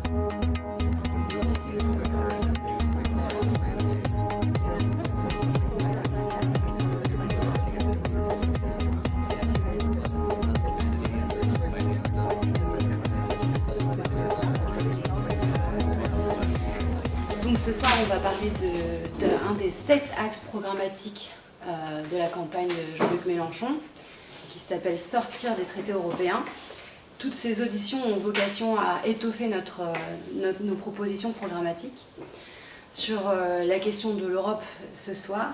Donc ce soir, on va parler d'un des 7 axes programmatiques de la campagne de Jean-Luc Mélenchon, qui s'appelle « Sortir des traités européens ». Toutes ces auditions ont vocation à étoffer nos propositions programmatiques. Sur la question de l'Europe ce soir,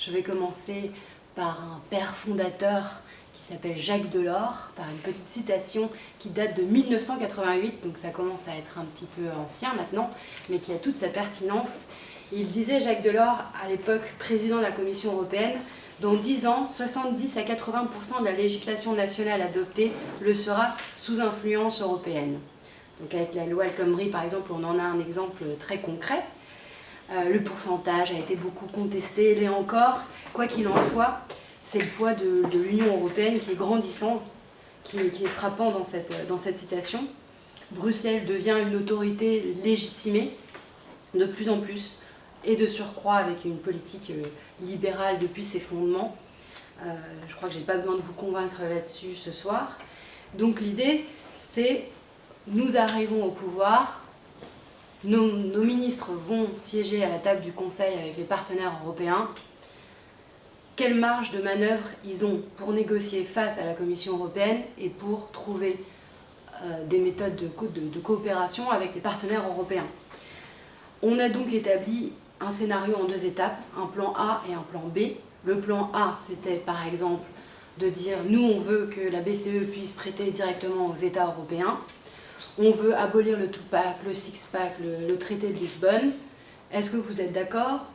je vais commencer par un père fondateur qui s'appelle Jacques Delors, par une petite citation qui date de 1988, donc ça commence à être un petit peu ancien maintenant, mais qui a toute sa pertinence. Il disait, Jacques Delors, à l'époque président de la Commission européenne, « Dans 10 ans, 70 à 80% de la législation nationale adoptée le sera sous influence européenne. » Donc avec la loi El Khomri, par exemple, on en a un exemple très concret. Le pourcentage a été beaucoup contesté, l'est encore. Quoi qu'il en soit, c'est le poids de l'Union européenne qui est grandissant, qui est frappant dans cette citation. Bruxelles devient une autorité légitimée de plus en plus, et de surcroît avec une politique libérale depuis ses fondements. Je crois que je n'ai pas besoin de vous convaincre là-dessus ce soir. Donc l'idée, c'est nous arrivons au pouvoir, nos ministres vont siéger à la table du Conseil avec les partenaires européens. Quelle marge de manœuvre ils ont pour négocier face à la Commission européenne et pour trouver des méthodes de coopération avec les partenaires européens. On a donc établi un scénario en 2 étapes, un plan A et un plan B. Le plan A, c'était par exemple de dire nous on veut que la BCE puisse prêter directement aux États européens, on veut abolir le two-pack, le six-pack, le traité de Lisbonne. Est-ce que vous êtes d'accord?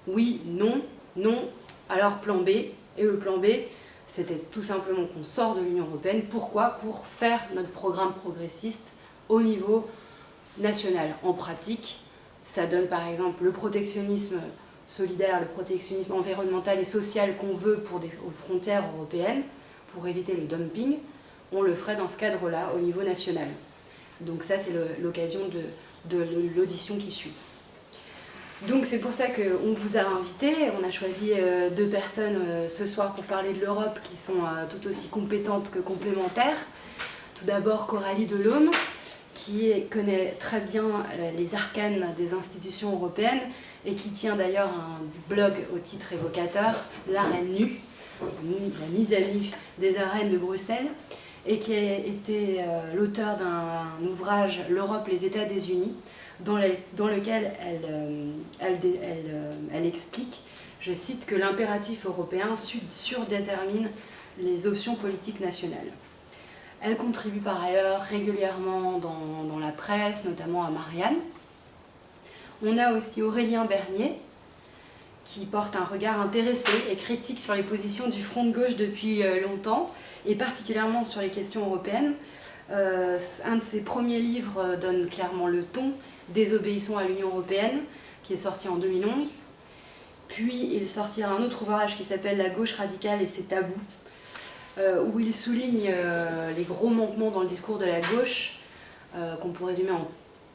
Oui, non, non. Alors plan B, et le plan B, c'était tout simplement qu'on sort de l'Union européenne. Pourquoi? Pour faire notre programme progressiste au niveau national. En pratique, ça donne par exemple le protectionnisme solidaire, le protectionnisme environnemental et social qu'on veut pour aux frontières européennes, pour éviter le dumping, on le ferait dans ce cadre-là au niveau national. Donc ça, c'est l'occasion de l'audition qui suit. Donc c'est pour ça qu'on vous a invité. On a choisi 2 personnes ce soir pour parler de l'Europe qui sont tout aussi compétentes que complémentaires. Tout d'abord Coralie Delhomme, qui connaît très bien les arcanes des institutions européennes et qui tient d'ailleurs un blog au titre évocateur, L'Arène nue, la mise à nu des arènes de Bruxelles, et qui a été l'auteur d'un ouvrage, L'Europe, les États désunis, dans lequel elle explique, je cite, que l'impératif européen surdétermine les options politiques nationales. Elle contribue par ailleurs régulièrement dans la presse, notamment à Marianne. On a aussi Aurélien Bernier, qui porte un regard intéressé et critique sur les positions du front de gauche depuis longtemps, et particulièrement sur les questions européennes. Un de ses premiers livres donne clairement le ton, Désobéissons à l'Union européenne, qui est sorti en 2011. Puis il sortira un autre ouvrage qui s'appelle La gauche radicale et ses tabous, où il souligne les gros manquements dans le discours de la gauche, qu'on peut résumer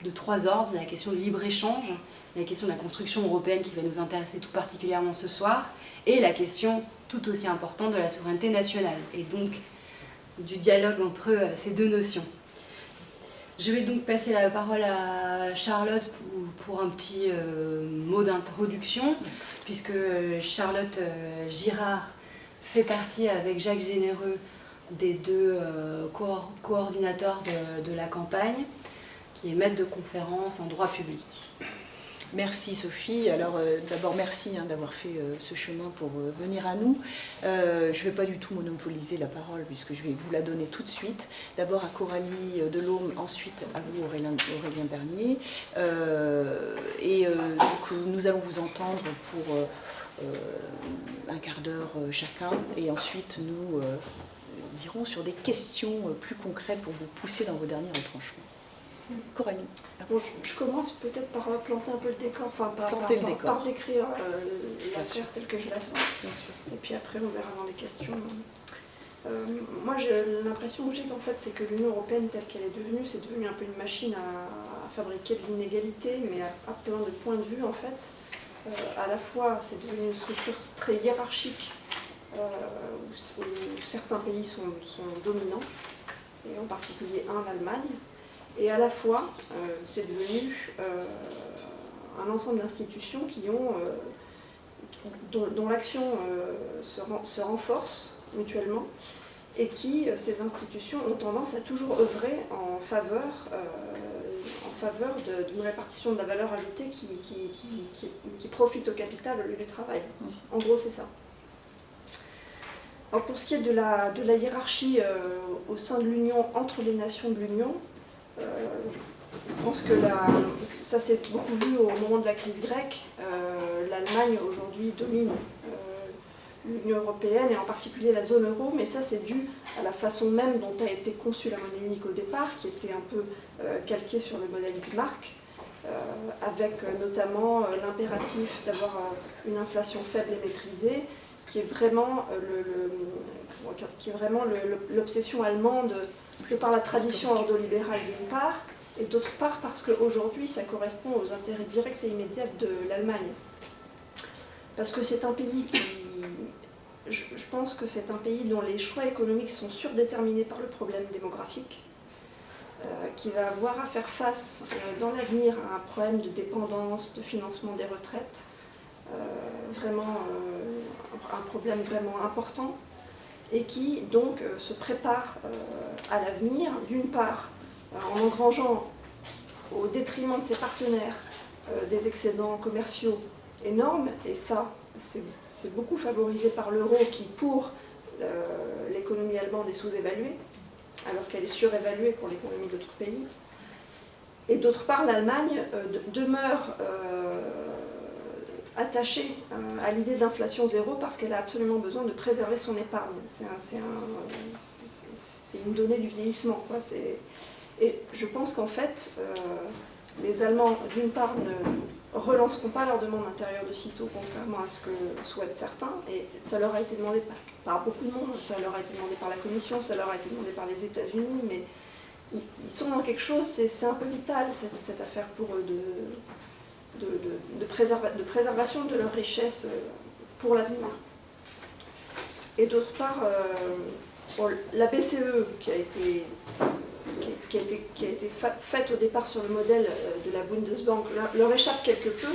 de 3 ordres: la question du libre-échange, la question de la construction européenne qui va nous intéresser tout particulièrement ce soir, et la question tout aussi importante de la souveraineté nationale, et donc du dialogue entre ces 2 notions. Je vais donc passer la parole à Charlotte pour un petit mot d'introduction, puisque Charlotte Girard fait partie avec Jacques Généreux des 2 coordinateurs de la campagne, qui est maître de conférence en droit public. Merci Sophie. Alors d'abord merci d'avoir fait ce chemin pour venir à nous. Je ne vais pas du tout monopoliser la parole puisque je vais vous la donner tout de suite. D'abord à Coralie Delhomme, ensuite à vous Aurélien Bernier. Donc, nous allons vous entendre pour un quart d'heure chacun, et ensuite nous irons sur des questions plus concrètes pour vous pousser dans vos derniers retranchements. Coralie. Bon, je commence peut-être par planter un peu le décor, enfin par décrire l'affaire telle que je la sens. Bien sûr. Et puis après on verra dans les questions Moi, l'impression que j'ai qu'en fait, c'est que l'Union européenne telle qu'elle est devenue, c'est devenu un peu une machine à fabriquer de l'inégalité, mais à plein de points de vue en fait. À la fois, c'est devenu une structure très hiérarchique, où certains pays sont dominants, et en particulier l'Allemagne. Et à la fois, c'est devenu un ensemble d'institutions dont l'action se renforce mutuellement, et ces institutions ont tendance à toujours œuvrer en faveur d'une répartition de la valeur ajoutée qui profite au capital au lieu du travail. En gros, c'est ça. Alors, pour ce qui est de la hiérarchie au sein de l'Union, entre les nations de l'Union, je pense que ça s'est beaucoup vu au moment de la crise grecque. L'Allemagne aujourd'hui domine l'Union européenne et en particulier la zone euro, mais ça c'est dû à la façon même dont a été conçue la monnaie unique au départ, qui était un peu calquée sur le modèle du mark, avec notamment l'impératif d'avoir une inflation faible et maîtrisée, qui est vraiment l'obsession allemande, de par la tradition ordolibérale d'une part, et d'autre part parce qu'aujourd'hui ça correspond aux intérêts directs et immédiats de l'Allemagne. Parce que c'est un pays je pense que c'est un pays dont les choix économiques sont surdéterminés par le problème démographique, qui va avoir à faire face dans l'avenir à un problème de dépendance, de financement des retraites, un problème vraiment important, et qui donc se prépare à l'avenir, d'une part en engrangeant au détriment de ses partenaires des excédents commerciaux énormes, et ça c'est beaucoup favorisé par l'euro qui, pour l'économie allemande, est sous-évaluée, alors qu'elle est surévaluée pour l'économie d'autres pays. Et d'autre part, l'Allemagne demeure attachée à l'idée d'inflation zéro parce qu'elle a absolument besoin de préserver son épargne. C'est une donnée du vieillissement, quoi. Et je pense qu'en fait, les Allemands, d'une part, ne relanceront pas leur demande intérieure de sitôt, contrairement à ce que souhaitent certains, et ça leur a été demandé par beaucoup de monde, ça leur a été demandé par la Commission, ça leur a été demandé par les États-Unis, mais ils sont dans quelque chose, c'est un peu vital cette affaire pour eux de préservation de leur richesse pour l'avenir. Et d'autre part, la BCE qui a été faite au départ sur le modèle de la Bundesbank leur échappe quelque peu,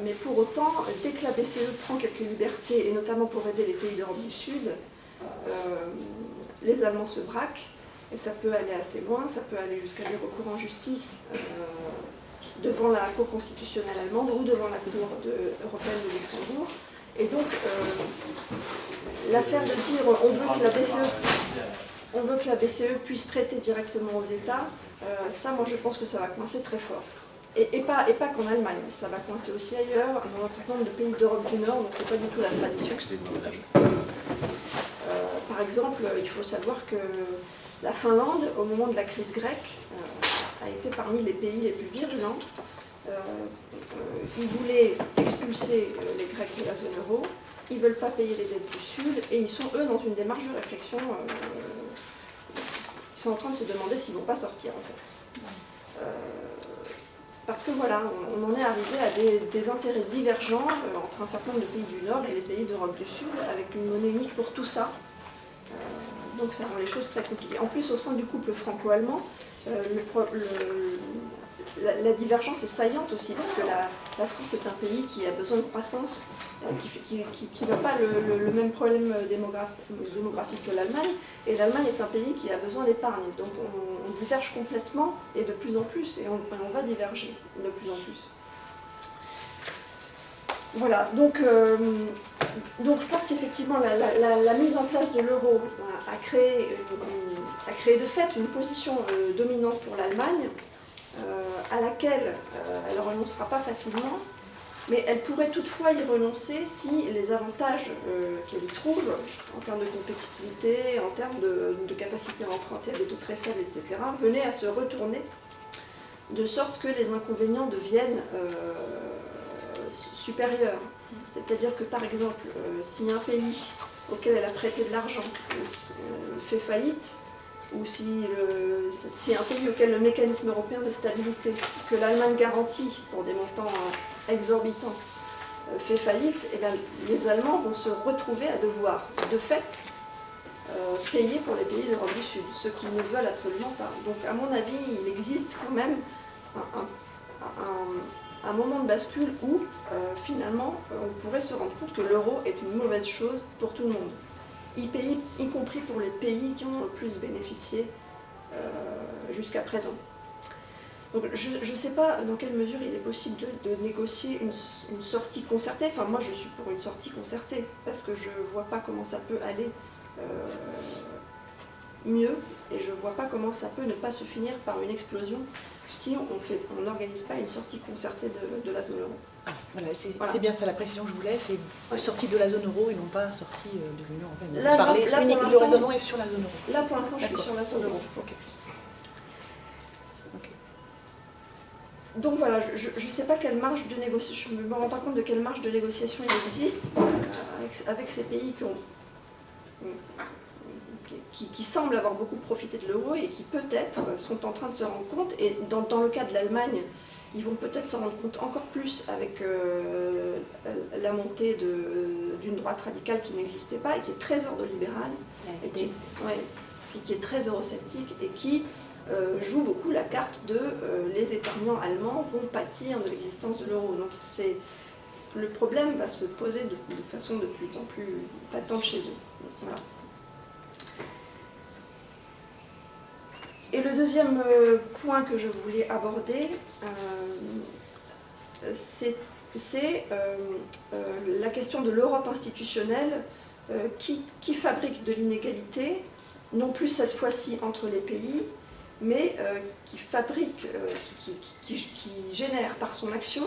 mais pour autant, dès que la BCE prend quelques libertés, et notamment pour aider les pays d'Europe du Sud, les Allemands se braquent, et ça peut aller assez loin, ça peut aller jusqu'à des recours en justice devant la Cour constitutionnelle allemande ou devant la Cour européenne de Luxembourg. Et donc, l'affaire de dire on veut que la BCE puisse prêter directement aux États, ça, moi, je pense que ça va coincer très fort. Et pas qu'en Allemagne, ça va coincer aussi ailleurs, dans un certain nombre de pays d'Europe du Nord, dont c'est pas du tout la tradition. Par exemple, il faut savoir que la Finlande, au moment de la crise grecque, a été parmi les pays les plus virulents. Ils voulaient expulser les Grecs de la zone euro, ils ne veulent pas payer les dettes du Sud, et ils sont, eux, dans une démarche de réflexion. Ils sont en train de se demander s'ils ne vont pas sortir, en fait. Parce que voilà, on en est arrivé à des intérêts divergents entre un certain nombre de pays du Nord et les pays d'Europe du Sud, avec une monnaie unique pour tout ça. Donc ça rend les choses très compliquées. En plus, au sein du couple franco-allemand, la divergence est saillante aussi, parce que la France est un pays qui a besoin de croissance, qui n'a pas le même problème démographique que l'Allemagne, et l'Allemagne est un pays qui a besoin d'épargne. Donc on diverge complètement, et de plus en plus, et on va diverger de plus en plus. Voilà, donc je pense qu'effectivement la mise en place de l'euro a créé de fait une position dominante pour l'Allemagne, à laquelle elle ne renoncera pas facilement, mais elle pourrait toutefois y renoncer si les avantages qu'elle y trouve, en termes de compétitivité, en termes de capacité à emprunter à des taux très faibles, etc., venaient à se retourner, de sorte que les inconvénients deviennent supérieurs. C'est-à-dire que, par exemple, si un pays auquel elle a prêté de l'argent fait faillite, ou si un pays auquel le mécanisme européen de stabilité, que l'Allemagne garantit pour des montants exorbitants, fait faillite, et bien, les Allemands vont se retrouver à devoir, de fait, payer pour les pays d'Europe du Sud, ce qu'ils ne veulent absolument pas. Donc, à mon avis, il existe quand même un moment de bascule où, finalement, on pourrait se rendre compte que l'euro est une mauvaise chose pour tout le monde, y compris pour les pays qui en ont le plus bénéficié jusqu'à présent. Donc, je ne sais pas dans quelle mesure il est possible de négocier une sortie concertée. Enfin, moi, je suis pour une sortie concertée, parce que je ne vois pas comment ça peut aller mieux, et je ne vois pas comment ça peut ne pas se finir par une explosion si on n'organise pas une sortie concertée de la zone euro. Ah, voilà, c'est bien ça la précision que je voulais, c'est sortie de la zone euro et non pas sortie de l'Union européenne. Le raisonnement est sur la zone euro. Là, pour l'instant, je suis sur la zone euro. Okay. Donc voilà, je ne sais pas quelle marge de négociation, je ne me rends pas compte de quelle marge de négociation il existe avec ces pays qui semblent avoir beaucoup profité de l'euro et qui peut-être sont en train de se rendre compte, et dans le cas de l'Allemagne, ils vont peut-être s'en rendre compte encore plus avec la montée d'une droite radicale qui n'existait pas et qui est très ordolibérale, et qui est très eurosceptique et qui joue beaucoup la carte de les épargnants allemands vont pâtir de l'existence de l'euro. Donc le problème va se poser de façon de plus en plus patente chez eux. Voilà. Et le deuxième point que je voulais aborder, c'est la question de l'Europe institutionnelle qui fabrique de l'inégalité, non plus cette fois-ci entre les pays, mais qui fabrique, qui génère par son action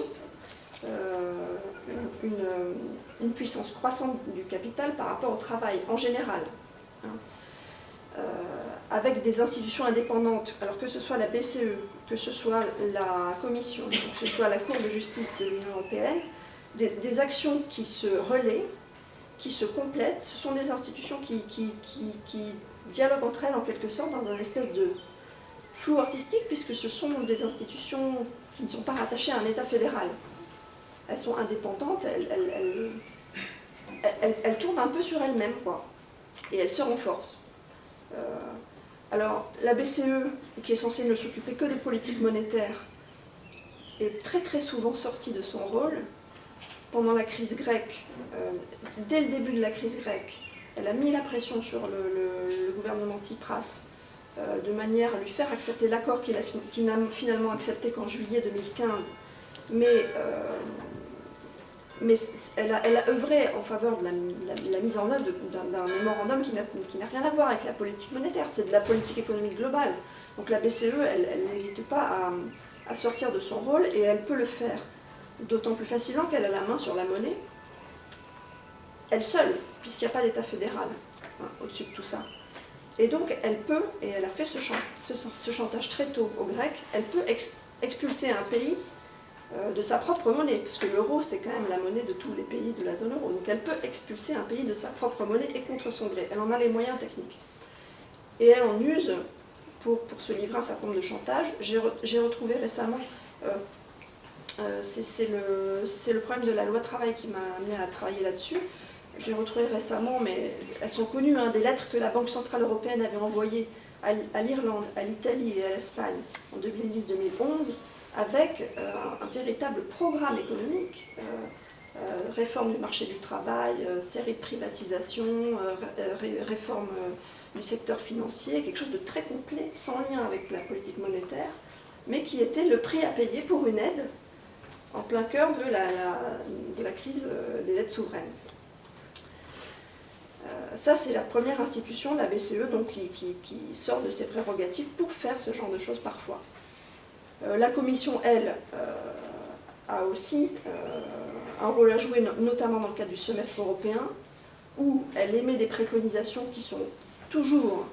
une puissance croissante du capital par rapport au travail en général. Avec des institutions indépendantes, alors que ce soit la BCE, que ce soit la Commission, que ce soit la Cour de justice de l'Union européenne, des actions qui se relaient, qui se complètent. Ce sont des institutions qui dialoguent entre elles en quelque sorte dans un espèce de flou artistique, puisque ce sont des institutions qui ne sont pas rattachées à un État fédéral. Elles sont indépendantes, elles tournent un peu sur elles-mêmes, quoi, et elles se renforcent. Alors, la BCE, qui est censée ne s'occuper que des politiques monétaires, est très très souvent sortie de son rôle. Pendant la crise grecque, dès le début de la crise grecque, elle a mis la pression sur le gouvernement Tsipras de manière à lui faire accepter l'accord qu'il n'a finalement accepté qu'en juillet 2015. Mais elle a œuvré en faveur de la mise en œuvre d'un mémorandum qui n'a rien à voir avec la politique monétaire, c'est de la politique économique globale. Donc la BCE, elle n'hésite pas à sortir de son rôle, et elle peut le faire d'autant plus facilement qu'elle a la main sur la monnaie, elle seule, puisqu'il n'y a pas d'État fédéral au-dessus de tout ça. Et donc elle peut, et elle a fait ce chantage très tôt aux Grecs, elle peut expulser un pays de sa propre monnaie, parce que l'euro c'est quand même la monnaie de tous les pays de la zone euro, donc elle peut expulser un pays de sa propre monnaie et contre son gré, elle en a les moyens techniques. Et elle en use pour se livrer un certain nombre de chantages. J'ai retrouvé récemment, c'est le problème de la loi travail qui m'a amené à travailler là-dessus, j'ai retrouvé récemment, mais elles sont connues, des lettres que la Banque Centrale Européenne avait envoyées à l'Irlande, à l'Italie et à l'Espagne en 2010-2011, avec un véritable programme économique, réforme du marché du travail, série de privatisations, réforme du secteur financier, quelque chose de très complet, sans lien avec la politique monétaire, mais qui était le prix à payer pour une aide en plein cœur de la crise des dettes souveraines. Ça, c'est la première institution, la BCE, donc, qui sort de ses prérogatives pour faire ce genre de choses parfois. La Commission, elle, a aussi un rôle à jouer, notamment dans le cadre du semestre européen, où elle émet des préconisations qui sont toujours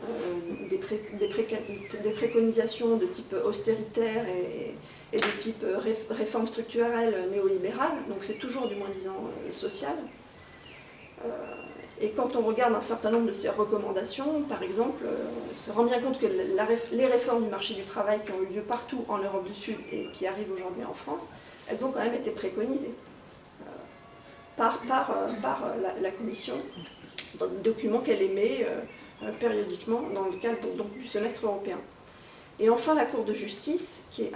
des préconisations de type austéritaire et de type réforme structurelle néolibérale, donc c'est toujours du moins-disant social. Et quand on regarde un certain nombre de ces recommandations, par exemple, on se rend bien compte que les réformes du marché du travail qui ont eu lieu partout en Europe du Sud et qui arrivent aujourd'hui en France, elles ont quand même été préconisées par la Commission dans des documents qu'elle émet périodiquement dans le cadre donc, du semestre européen. Et enfin, la Cour de justice, qui est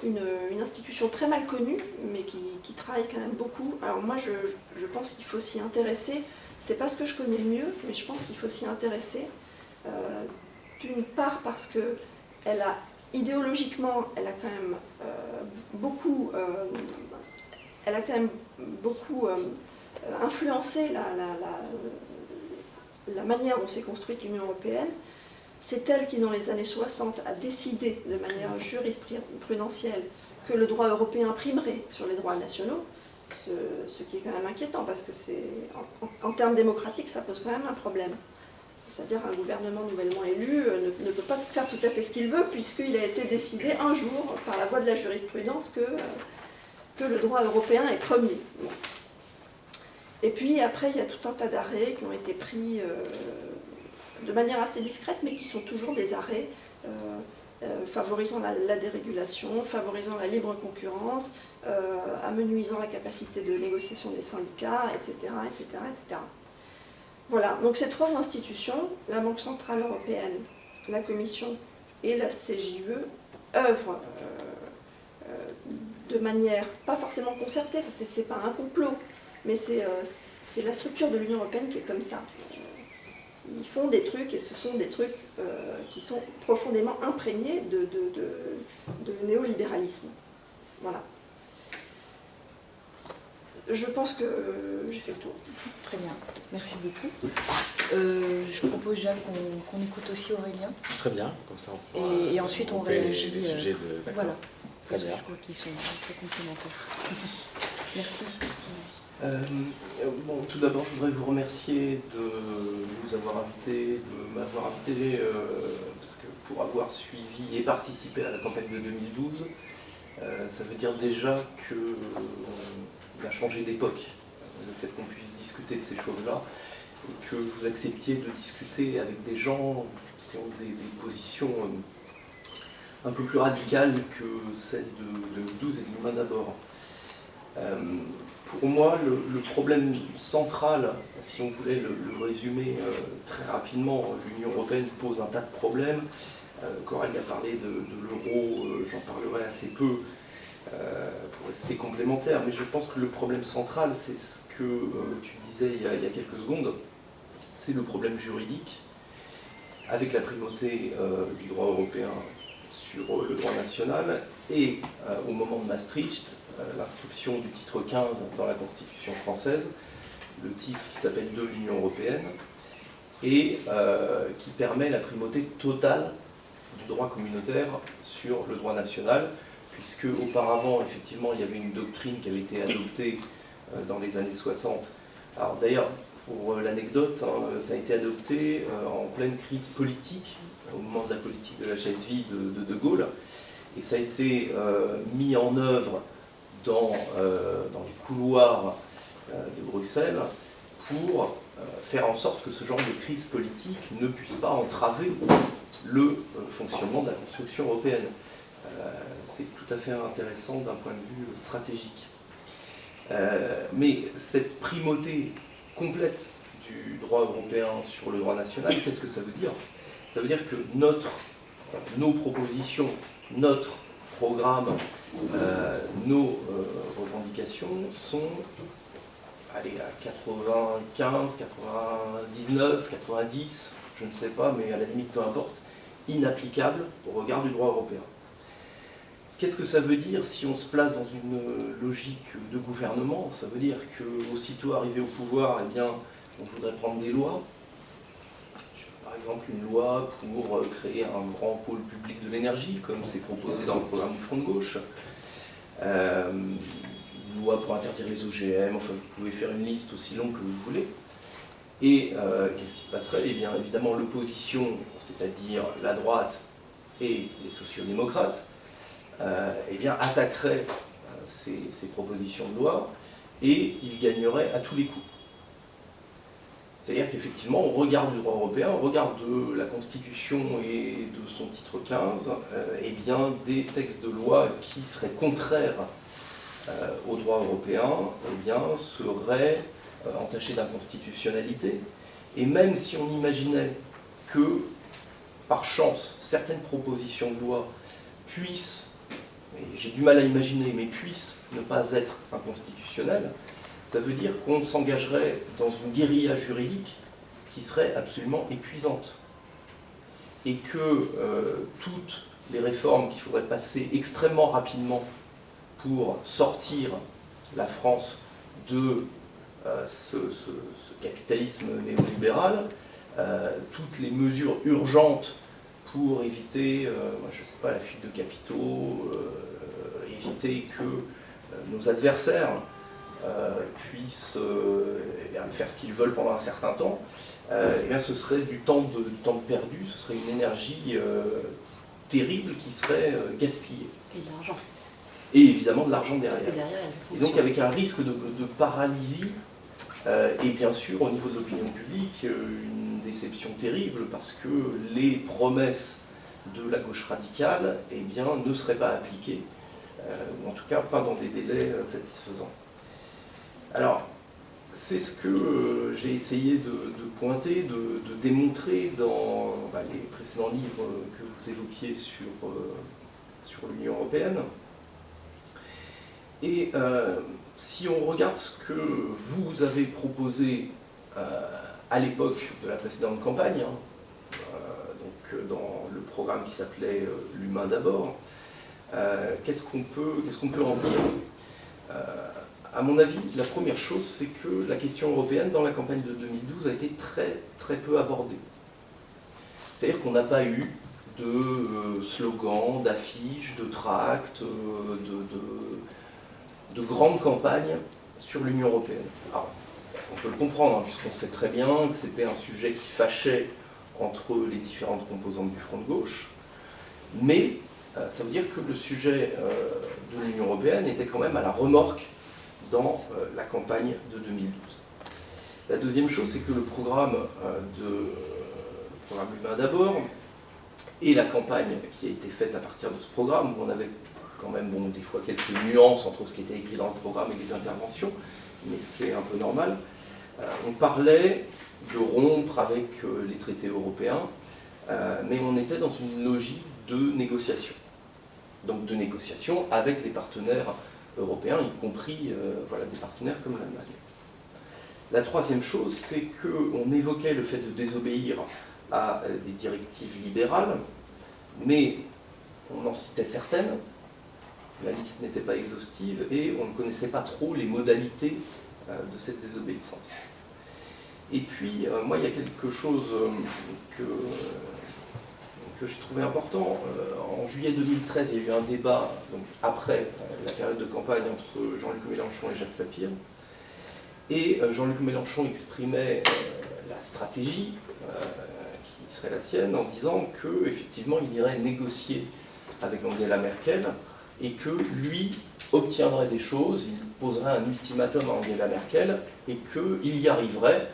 une institution très mal connue, mais qui travaille quand même beaucoup. Alors moi, je pense qu'il faut s'y intéresser. C'est pas ce que je connais le mieux, mais je pense qu'il faut s'y intéresser. D'une part parce que idéologiquement, elle a quand même beaucoup influencé la manière dont s'est construite l'Union européenne. C'est elle qui, dans les années 60, a décidé de manière jurisprudentielle que le droit européen primerait sur les droits nationaux, ce qui est quand même inquiétant, parce que en termes démocratiques, ça pose quand même un problème. C'est-à-dire un gouvernement nouvellement élu ne peut pas faire tout à fait ce qu'il veut, puisqu'il a été décidé un jour, par la voie de la jurisprudence, que le droit européen est premier. Bon. Et puis après, il y a tout un tas d'arrêts qui ont été pris de manière assez discrète, mais qui sont toujours des arrêts favorisant la dérégulation, favorisant la libre concurrence, amenuisant la capacité de négociation des syndicats, etc., etc., etc. Voilà, donc ces trois institutions, la Banque Centrale Européenne, la Commission et la CJUE, œuvrent de manière pas forcément concertée, c'est pas un complot, mais c'est la structure de l'Union européenne qui est comme ça. Ils font des trucs, et ce sont des trucs qui sont profondément imprégnés de néolibéralisme. Voilà. Je pense que j'ai fait le tour. Très bien, merci beaucoup. Je propose, Jacques, qu'on écoute aussi Aurélien. Très bien, comme ça on pourra et ensuite on réagit. Les sujets de... Voilà, parce que bien. je crois qu'ils sont très complémentaires. Merci. Bon, tout d'abord, je voudrais vous remercier de nous avoir invités, de m'avoir invité, parce que pour avoir suivi et participé à la campagne de 2012, ça veut dire déjà qu'on a changé d'époque. Le fait qu'on puisse discuter de ces choses-là, et que vous acceptiez de discuter avec des gens qui ont des positions un peu plus radicales que celles de 2012 et de Moulin d'abord. Pour moi, le problème central, si on voulait le résumer très rapidement, l'Union européenne pose un tas de problèmes. Coralie a parlé de l'euro, j'en parlerai assez peu pour rester complémentaire, mais je pense que le problème central, c'est ce que tu disais il y a quelques secondes, c'est le problème juridique, avec la primauté du droit européen sur le droit national, et au moment de Maastricht, l'inscription du titre 15 dans la Constitution française, le titre qui s'appelle de l'Union européenne, et qui permet la primauté totale du droit communautaire sur le droit national, puisque auparavant, effectivement, il y avait une doctrine qui avait été adoptée dans les années 60. Alors d'ailleurs, pour l'anecdote, hein, ça a été adopté en pleine crise politique, au moment de la politique de la chaise vide de Gaulle, et ça a été mis en œuvre dans les couloirs de Bruxelles pour faire en sorte que ce genre de crise politique ne puisse pas entraver le fonctionnement de la construction européenne. C'est tout à fait intéressant d'un point de vue stratégique. Mais cette primauté complète du droit européen sur le droit national, qu'est-ce que ça veut dire? Ça veut dire que nos propositions, notre programme, nos revendications sont allez, à 95, 99, 90, je ne sais pas, mais à la limite peu importe, inapplicables au regard du droit européen. Qu'est-ce que ça veut dire si on se place dans une logique de gouvernement? Ça veut dire qu'aussitôt arrivé au pouvoir, eh bien, on voudrait prendre des lois. Par exemple, une loi pour créer un grand pôle public de l'énergie, comme c'est proposé dans le programme du Front de gauche. Une loi pour interdire les OGM, enfin vous pouvez faire une liste aussi longue que vous voulez. Et qu'est-ce qui se passerait? Eh bien, évidemment, l'opposition, c'est-à-dire la droite et les sociodémocrates, eh bien, attaquerait ces propositions de loi et ils gagneraient à tous les coups. C'est-à-dire qu'effectivement, on regarde le droit européen, on regarde la Constitution et de son titre 15, eh bien, des textes de loi qui seraient contraires au droit européen, eh bien, seraient entachés d'inconstitutionnalité. Et même si on imaginait que, par chance, certaines propositions de loi puissent, et j'ai du mal à imaginer, mais puissent ne pas être inconstitutionnelles, ça veut dire qu'on s'engagerait dans une guérilla juridique qui serait absolument épuisante. Et que toutes les réformes qu'il faudrait passer extrêmement rapidement pour sortir la France de ce capitalisme néolibéral, toutes les mesures urgentes pour éviter, je ne sais pas, la fuite de capitaux, éviter que nos adversaires puissent faire ce qu'ils veulent pendant un certain temps, eh bien, ce serait du temps perdu, ce serait une énergie terrible qui serait gaspillée. Et de l'argent. Et évidemment de l'argent derrière. Parce que derrière, il y a des Et sanctions. donc avec un risque de paralysie, et bien sûr au niveau de l'opinion publique, une déception terrible parce que les promesses de la gauche radicale eh bien, ne seraient pas appliquées, ou en tout cas pas dans des délais satisfaisants. Alors, c'est ce que j'ai essayé de pointer, de démontrer dans les précédents livres que vous évoquiez sur l'Union européenne. Et si on regarde ce que vous avez proposé à l'époque de la précédente campagne, donc dans le programme qui s'appelait L'humain d'abord, qu'est-ce qu'on peut en dire? À mon avis, la première chose, c'est que la question européenne dans la campagne de 2012 a été très très peu abordée. C'est-à-dire qu'on n'a pas eu de slogans, d'affiches, de tracts, de grandes campagnes sur l'Union européenne. Alors, on peut le comprendre, puisqu'on sait très bien que c'était un sujet qui fâchait entre les différentes composantes du front de gauche, mais ça veut dire que le sujet de l'Union européenne était quand même à la remorque dans la campagne de 2012. La deuxième chose, c'est que le programme Humain d'abord et la campagne qui a été faite à partir de ce programme, où on avait quand même des fois quelques nuances entre ce qui était écrit dans le programme et les interventions, mais c'est un peu normal. On parlait de rompre avec les traités européens, mais on était dans une logique de négociation. Donc de négociation avec les partenaires européens, y compris des partenaires comme l'Allemagne. La troisième chose, c'est qu'on évoquait le fait de désobéir à des directives libérales, mais on en citait certaines, la liste n'était pas exhaustive et on ne connaissait pas trop les modalités de cette désobéissance. Et puis, moi, il y a quelque chose que j'ai trouvé important. En juillet 2013, il y a eu un débat, donc après la période de campagne, entre Jean-Luc Mélenchon et Jacques Sapir. Et Jean-Luc Mélenchon exprimait la stratégie qui serait la sienne en disant qu'effectivement, il irait négocier avec Angela Merkel et que lui obtiendrait des choses, il poserait un ultimatum à Angela Merkel et qu'il y arriverait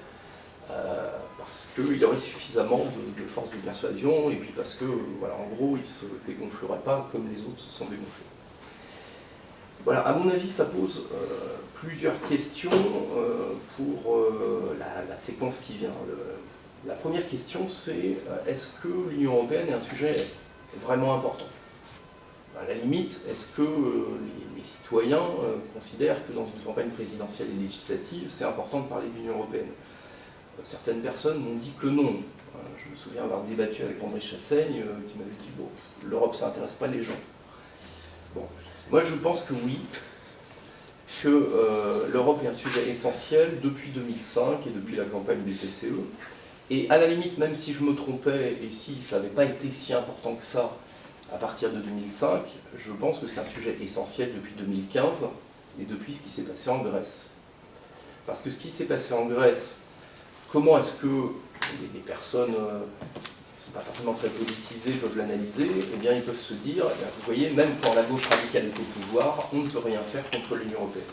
parce qu'il aurait suffisamment de force de persuasion et puis parce que, en gros, il ne se dégonflerait pas comme les autres se sont dégonflés. Voilà, à mon avis, ça pose plusieurs questions pour la séquence qui vient. La première question, c'est est-ce que l'Union européenne est un sujet vraiment important? À la limite, est-ce que les citoyens considèrent que dans une campagne présidentielle et législative, c'est important de parler de l'Union européenne? Certaines personnes m'ont dit que non. Je me souviens avoir débattu avec André Chassaigne qui m'avait dit bon, l'Europe, ça n'intéresse pas les gens. Bon. Moi, je pense que oui, que l'Europe est un sujet essentiel depuis 2005 et depuis la campagne du PCE. Et à la limite, même si je me trompais et si ça n'avait pas été si important que ça à partir de 2005, je pense que c'est un sujet essentiel depuis 2015 et depuis ce qui s'est passé en Grèce. Parce que ce qui s'est passé en Grèce, comment est-ce que les personnes qui ne sont pas forcément très politisées peuvent l'analyser? Eh bien, ils peuvent se dire, vous voyez, même quand la gauche radicale est au pouvoir, on ne peut rien faire contre l'Union européenne.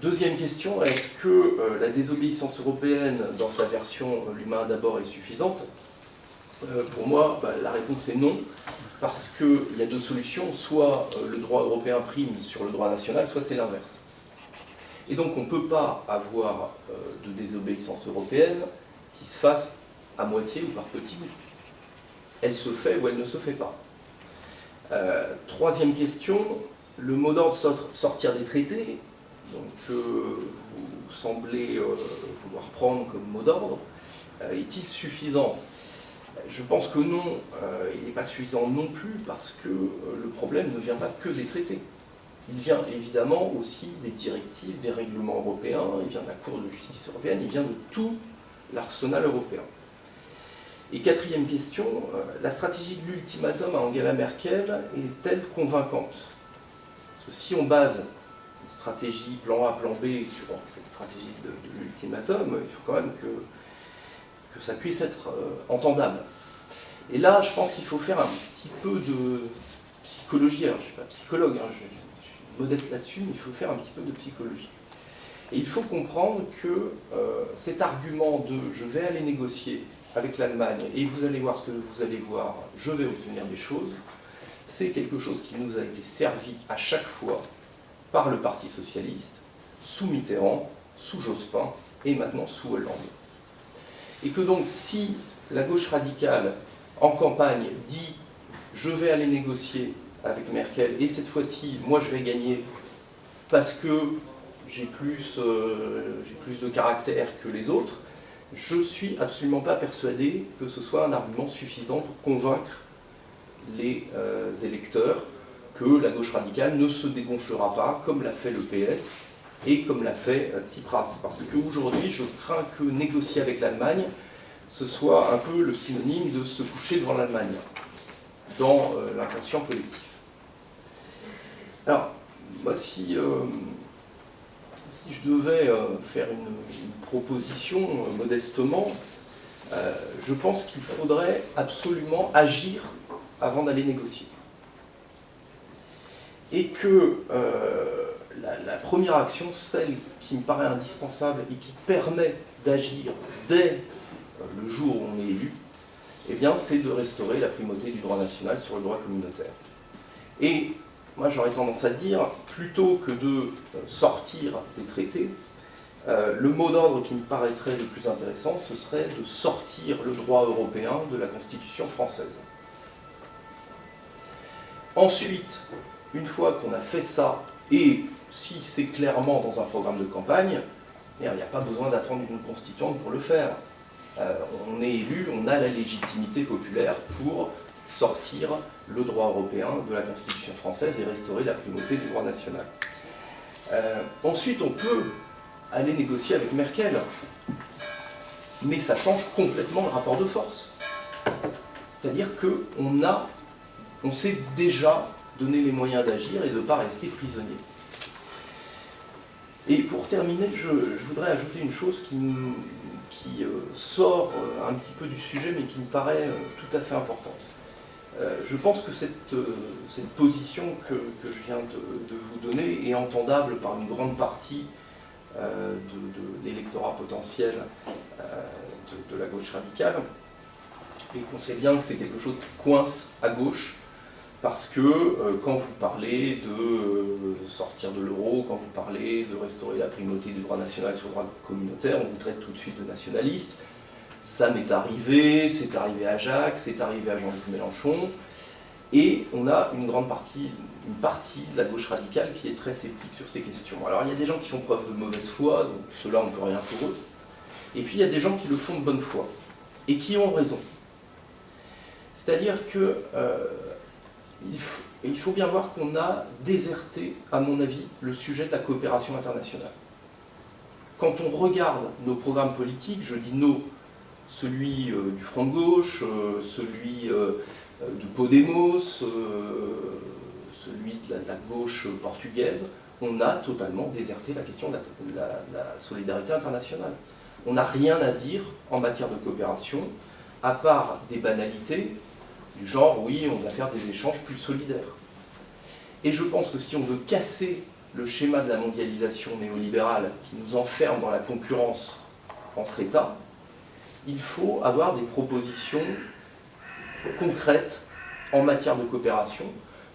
Deuxième question, est-ce que la désobéissance européenne, dans sa version l'humain d'abord, est suffisante? Pour moi, la réponse est non, parce qu'il y a deux solutions. Soit le droit européen prime sur le droit national, soit c'est l'inverse. Et donc on ne peut pas avoir de désobéissance européenne qui se fasse à moitié ou par petits bouts. Elle se fait ou elle ne se fait pas. Troisième question, le mot d'ordre sortir des traités, donc vous semblez vouloir prendre comme mot d'ordre, est-il suffisant? Je pense que non, il n'est pas suffisant non plus parce que le problème ne vient pas que des traités. Il vient évidemment aussi des directives, des règlements européens, il vient de la Cour de justice européenne, il vient de tout l'arsenal européen. Et quatrième question, la stratégie de l'ultimatum à Angela Merkel est-elle convaincante? Parce que si on base une stratégie plan A, plan B sur cette stratégie de l'ultimatum, il faut quand même que ça puisse être entendable. Et là, je pense qu'il faut faire un petit peu de psychologie. Alors, je ne suis pas psychologue, je suis modeste là-dessus, mais il faut faire un petit peu de psychologie. Et il faut comprendre que cet argument de « je vais aller négocier avec l'Allemagne et vous allez voir ce que vous allez voir, je vais obtenir des choses », c'est quelque chose qui nous a été servi à chaque fois par le Parti socialiste, sous Mitterrand, sous Jospin et maintenant sous Hollande. Et que donc si la gauche radicale en campagne dit « je vais aller négocier avec Merkel et cette fois-ci, moi je vais gagner parce que j'ai plus de caractère que les autres », je ne suis absolument pas persuadé que ce soit un argument suffisant pour convaincre les électeurs que la gauche radicale ne se dégonflera pas comme l'a fait le PS et comme l'a fait Tsipras. Parce qu'aujourd'hui, je crains que négocier avec l'Allemagne, ce soit un peu le synonyme de se coucher devant l'Allemagne, dans l'inconscient collectif. Alors, moi, si je devais faire une proposition modestement, je pense qu'il faudrait absolument agir avant d'aller négocier. Et que la première action, celle qui me paraît indispensable et qui permet d'agir dès le jour où on est élu, eh bien, c'est de restaurer la primauté du droit national sur le droit communautaire. Et moi, j'aurais tendance à dire, plutôt que de sortir des traités, le mot d'ordre qui me paraîtrait le plus intéressant, ce serait de sortir le droit européen de la Constitution française. Ensuite, une fois qu'on a fait ça, et si c'est clairement dans un programme de campagne, il n'y a pas besoin d'attendre une constituante pour le faire. On est élu, on a la légitimité populaire pour sortir le droit européen de la Constitution française et restaurer la primauté du droit national. Ensuite, on peut aller négocier avec Merkel, mais ça change complètement le rapport de force. C'est-à-dire qu'on s'est déjà donné les moyens d'agir et de ne pas rester prisonnier. Et pour terminer, je voudrais ajouter une chose qui sort un petit peu du sujet, mais qui me paraît tout à fait importante. Je pense que cette position que je viens de vous donner est entendable par une grande partie de l'électorat potentiel de la gauche radicale, et qu'on sait bien que c'est quelque chose qui coince à gauche, parce que quand vous parlez de sortir de l'euro, quand vous parlez de restaurer la primauté du droit national sur le droit communautaire, on vous traite tout de suite de nationaliste. Ça m'est arrivé, c'est arrivé à Jacques, c'est arrivé à Jean-Luc Mélenchon, et on a une partie de la gauche radicale qui est très sceptique sur ces questions. Alors il y a des gens qui font preuve de mauvaise foi, donc ceux-là on ne peut rien pour eux, et puis il y a des gens qui le font de bonne foi, et qui ont raison. C'est-à-dire que il faut bien voir qu'on a déserté, à mon avis, le sujet de la coopération internationale. Quand on regarde nos programmes politiques, je dis nos, celui du Front de Gauche, celui de Podemos, celui de la gauche portugaise, on a totalement déserté la question de la solidarité internationale. On n'a rien à dire en matière de coopération, à part des banalités, du genre, oui, on va faire des échanges plus solidaires. Et je pense que si on veut casser le schéma de la mondialisation néolibérale qui nous enferme dans la concurrence entre États, il faut avoir des propositions concrètes en matière de coopération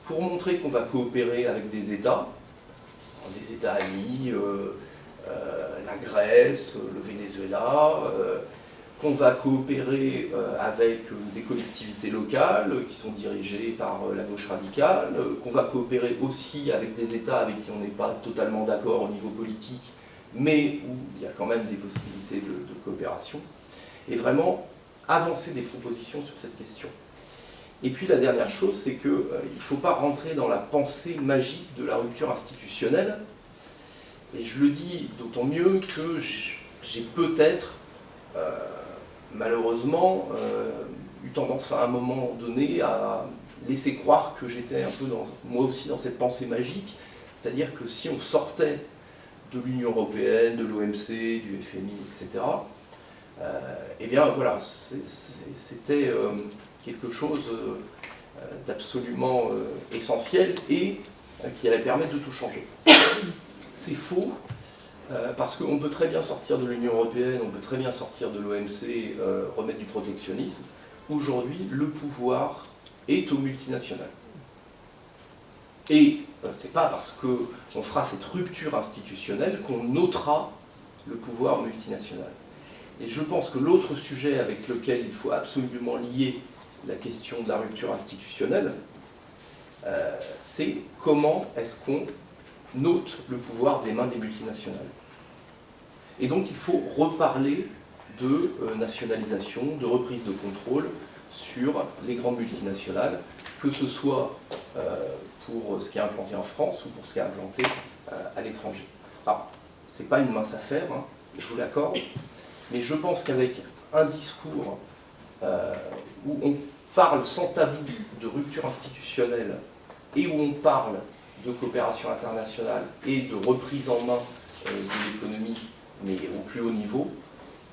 pour montrer qu'on va coopérer avec des États amis, la Grèce, le Venezuela, qu'on va coopérer avec des collectivités locales qui sont dirigées par la gauche radicale, qu'on va coopérer aussi avec des États avec qui on n'est pas totalement d'accord au niveau politique, mais où il y a quand même des possibilités de coopération, et vraiment avancer des propositions sur cette question. Et puis la dernière chose, c'est qu'il ne faut pas rentrer dans la pensée magique de la rupture institutionnelle, et je le dis d'autant mieux que j'ai peut-être, malheureusement, eu tendance à un moment donné à laisser croire que j'étais un peu moi aussi dans cette pensée magique, c'est-à-dire que si on sortait de l'Union européenne, de l'OMC, du FMI, etc., eh bien voilà, c'était quelque chose d'absolument essentiel et qui allait permettre de tout changer. C'est faux, parce qu'on peut très bien sortir de l'Union européenne, on peut très bien sortir de l'OMC, remettre du protectionnisme. Aujourd'hui, le pouvoir est aux multinationales. Et c'est pas parce qu'on fera cette rupture institutionnelle qu'on ôtera le pouvoir multinational. Et je pense que l'autre sujet avec lequel il faut absolument lier la question de la rupture institutionnelle, c'est comment est-ce qu'on ôte le pouvoir des mains des multinationales. Et donc il faut reparler de nationalisation, de reprise de contrôle sur les grandes multinationales, que ce soit pour ce qui est implanté en France ou pour ce qui est implanté à l'étranger. Alors, ce n'est pas une mince affaire, hein, je vous l'accorde, mais je pense qu'avec un discours où on parle sans tabou de rupture institutionnelle et où on parle de coopération internationale et de reprise en main de l'économie, mais au plus haut niveau,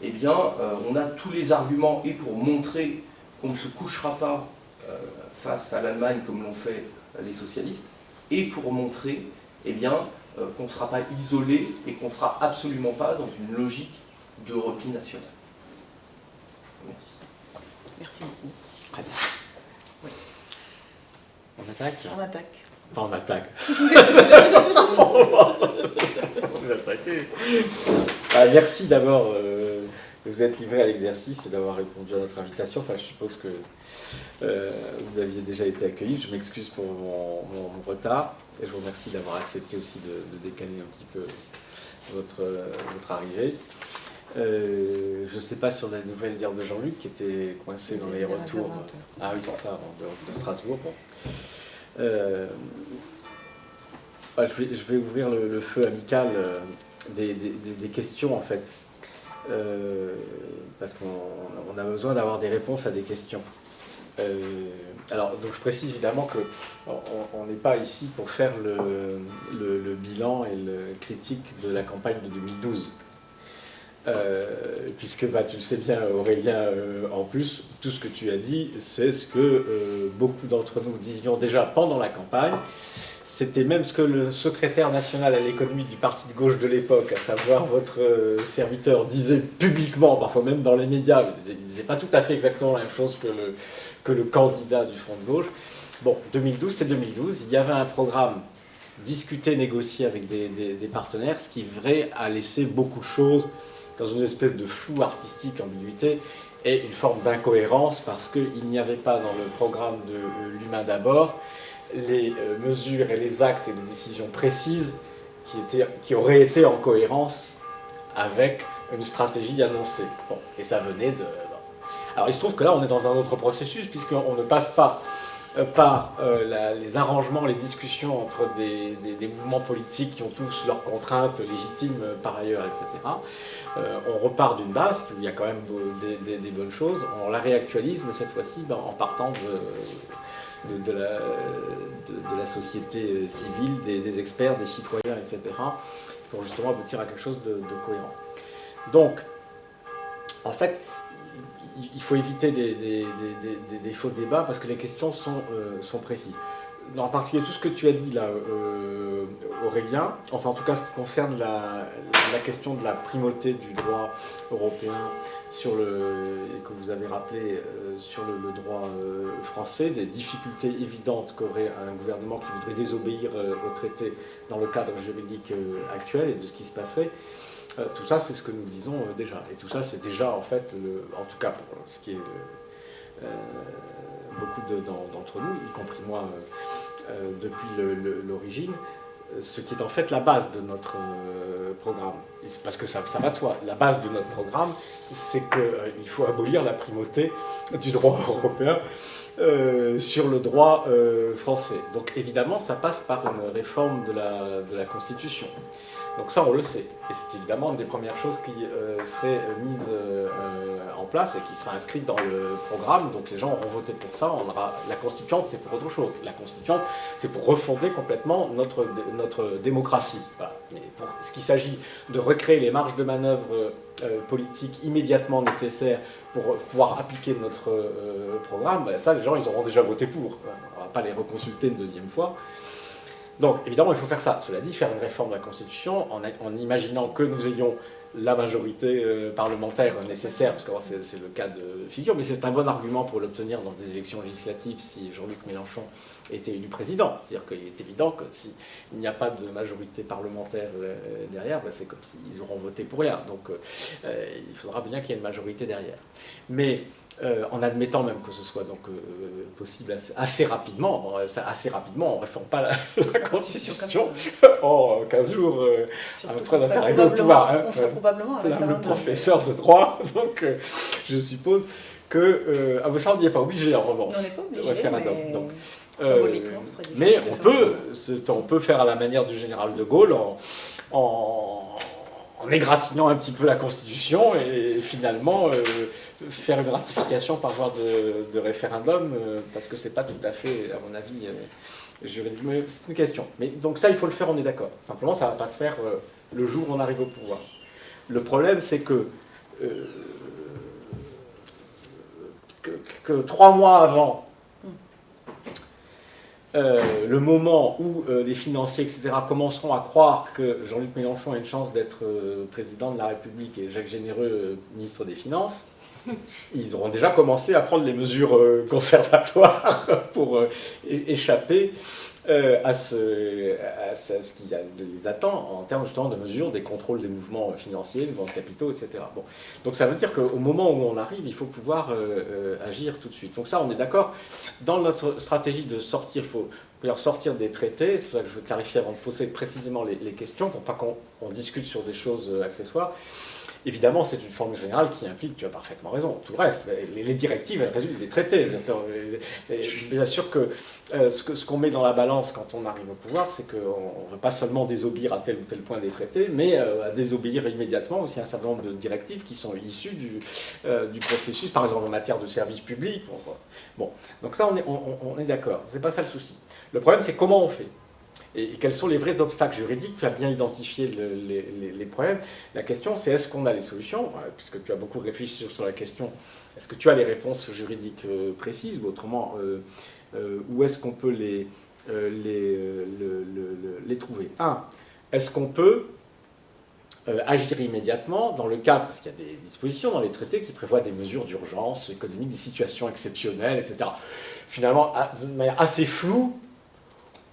eh bien, on a tous les arguments et pour montrer qu'on ne se couchera pas face à l'Allemagne comme l'ont fait les socialistes, et pour montrer eh bien, qu'on ne sera pas isolé et qu'on ne sera absolument pas dans une logique de repli national. Merci. Merci beaucoup. Très bien. Oui. On attaque ? On attaque. Enfin, on attaque. On va attaquer. Merci d'abord de vous être livré à l'exercice et d'avoir répondu à notre invitation. Enfin, je suppose que vous aviez déjà été accueillis. Je m'excuse pour mon retard et je vous remercie d'avoir accepté aussi de décaler un petit peu votre arrivée. Je ne sais pas si on a des nouvelles dire de Jean-Luc qui était coincé dans les retours. Ah oui, c'est ça, de Strasbourg. Bon. Je vais ouvrir le feu amical des questions en fait, parce qu'on a besoin d'avoir des réponses à des questions. Alors, donc je précise évidemment qu'on n'est pas ici pour faire le bilan et le critique de la campagne de 2012. Puisque tu le sais bien Aurélien, en plus, tout ce que tu as dit, c'est ce que beaucoup d'entre nous disions déjà pendant la campagne. C'était même ce que le secrétaire national à l'économie du parti de gauche de l'époque, à savoir votre serviteur, disait publiquement, parfois même dans les médias. Il ne disait pas tout à fait exactement la même chose que le candidat du Front de gauche. Bon, 2012, c'est 2012. Il y avait un programme discuté, négocié avec des partenaires, ce qui, vrai, a laissé beaucoup de choses dans une espèce de flou artistique, ambiguïté, et une forme d'incohérence, parce qu'il n'y avait pas dans le programme de l'humain d'abord les mesures et les actes et les décisions précises qui auraient été en cohérence avec une stratégie annoncée. Bon, et ça venait de... Alors il se trouve que là on est dans un autre processus, puisqu'on ne passe pas par les arrangements, les discussions entre des mouvements politiques qui ont tous leurs contraintes légitimes par ailleurs, etc. On repart d'une base où il y a quand même des bonnes choses, on la réactualise, mais cette fois-ci en partant de la société civile, des experts, des citoyens, etc., pour justement aboutir à quelque chose de cohérent. Donc, en fait, il faut éviter des faux débats parce que les questions sont précises. en particulier tout ce que tu as dit là, Aurélien, enfin en tout cas ce qui concerne la question de la primauté du droit européen et que vous avez rappelé sur le droit français, des difficultés évidentes qu'aurait un gouvernement qui voudrait désobéir au traité dans le cadre juridique actuel et de ce qui se passerait. Tout ça, c'est ce que nous disons déjà. Et tout ça, c'est déjà, en fait, en tout cas pour ce qui est beaucoup d'entre nous, y compris moi, depuis l'origine, ce qui est en fait la base de notre programme. Parce que ça va de soi. La base de notre programme, c'est qu'il faut abolir la primauté du droit européen sur le droit français. Donc évidemment, ça passe par une réforme de la Constitution. Donc ça, on le sait. Et c'est évidemment une des premières choses qui serait mise en place et qui sera inscrite dans le programme. Donc les gens auront voté pour ça. La Constituante, c'est pour autre chose. La Constituante, c'est pour refonder complètement notre démocratie. Voilà. Mais pour ce qu'il s'agit de recréer les marges de manœuvre politiques immédiatement nécessaires pour pouvoir appliquer notre programme, ben ça, les gens, ils auront déjà voté pour. On ne va pas les reconsulter une deuxième fois. Donc, évidemment, il faut faire ça. Cela dit, faire une réforme de la Constitution en imaginant que nous ayons la majorité parlementaire nécessaire, parce que c'est le cas de figure, mais c'est un bon argument pour l'obtenir dans des élections législatives si Jean-Luc Mélenchon était élu président. C'est-à-dire qu'il est évident que s'il n'y a pas de majorité parlementaire derrière, ben c'est comme s'ils auront voté pour rien. Donc, il faudra bien qu'il y ait une majorité derrière. Mais en admettant même que ce soit donc possible assez rapidement. Bon, assez rapidement, on ne réforme pas la Constitution en 15 jours après notre arrivée au pouvoir. On fera probablement un référendum. Le professeur de droit, donc je suppose que... à ça, on n'y est pas obligé en revanche. On n'est pas obligé, référendum. mais... Donc, symboliquement, ce serait difficile mais de on peut faire à la manière du général de Gaulle en égratignant un petit peu la Constitution et finalement faire une ratification par voie de référendum, parce que c'est pas tout à fait, à mon avis, juridique. Mais c'est une question. Mais donc ça, il faut le faire, on est d'accord. Simplement, ça ne va pas se faire le jour où on arrive au pouvoir. Le problème, c'est que 3 mois avant le moment où les financiers, etc., commenceront à croire que Jean-Luc Mélenchon a une chance d'être président de la République et Jacques Généreux ministre des Finances, ils auront déjà commencé à prendre les mesures conservatoires pour échapper à ce qui les attend en termes justement de mesures, des contrôles des mouvements financiers, des mouvements de capitaux, etc. Bon. Donc ça veut dire qu'au moment où on arrive, il faut pouvoir agir tout de suite. Donc ça, on est d'accord. Dans notre stratégie de sortir, il faut sortir des traités. C'est pour ça que je veux clarifier avant de poser précisément les questions, pour pas qu'on discute sur des choses accessoires. Évidemment, c'est une formule générale qui implique, tu as parfaitement raison, tout le reste. Les directives, elles résultent des traités. Bien sûr que ce qu'on met dans la balance quand on arrive au pouvoir, c'est qu'on ne veut pas seulement désobéir à tel ou tel point des traités, mais à désobéir immédiatement aussi à un certain nombre de directives qui sont issues du processus, par exemple en matière de services publics. Bon, donc ça, on est d'accord. Ce n'est pas ça le souci. Le problème, c'est comment on fait. Et quels sont les vrais obstacles juridiques? Tu as bien identifié les problèmes. La question, c'est est-ce qu'on a les solutions? Puisque tu as beaucoup réfléchi sur la question, est-ce que tu as les réponses juridiques précises? Ou autrement, où est-ce qu'on peut les trouver? Est-ce qu'on peut agir immédiatement dans le cadre, parce qu'il y a des dispositions dans les traités qui prévoient des mesures d'urgence économique, des situations exceptionnelles, etc. Finalement, de manière assez floue,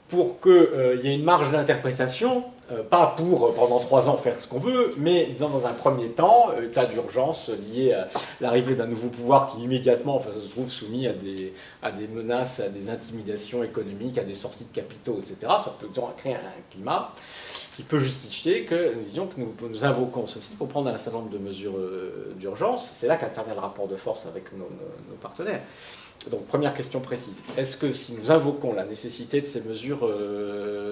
pour qu'il y ait une marge d'interprétation, pas pour pendant 3 ans faire ce qu'on veut, mais disons dans un premier temps, état d'urgence lié à l'arrivée d'un nouveau pouvoir qui immédiatement se trouve soumis à des menaces, à des intimidations économiques, à des sorties de capitaux, etc. Ça peut créer un climat qui peut justifier que nous disions que nous invoquons ceci pour prendre un certain nombre de mesures d'urgence. C'est là qu'intervient le rapport de force avec nos partenaires. Donc, première question précise. Est-ce que si nous invoquons la nécessité de ces mesures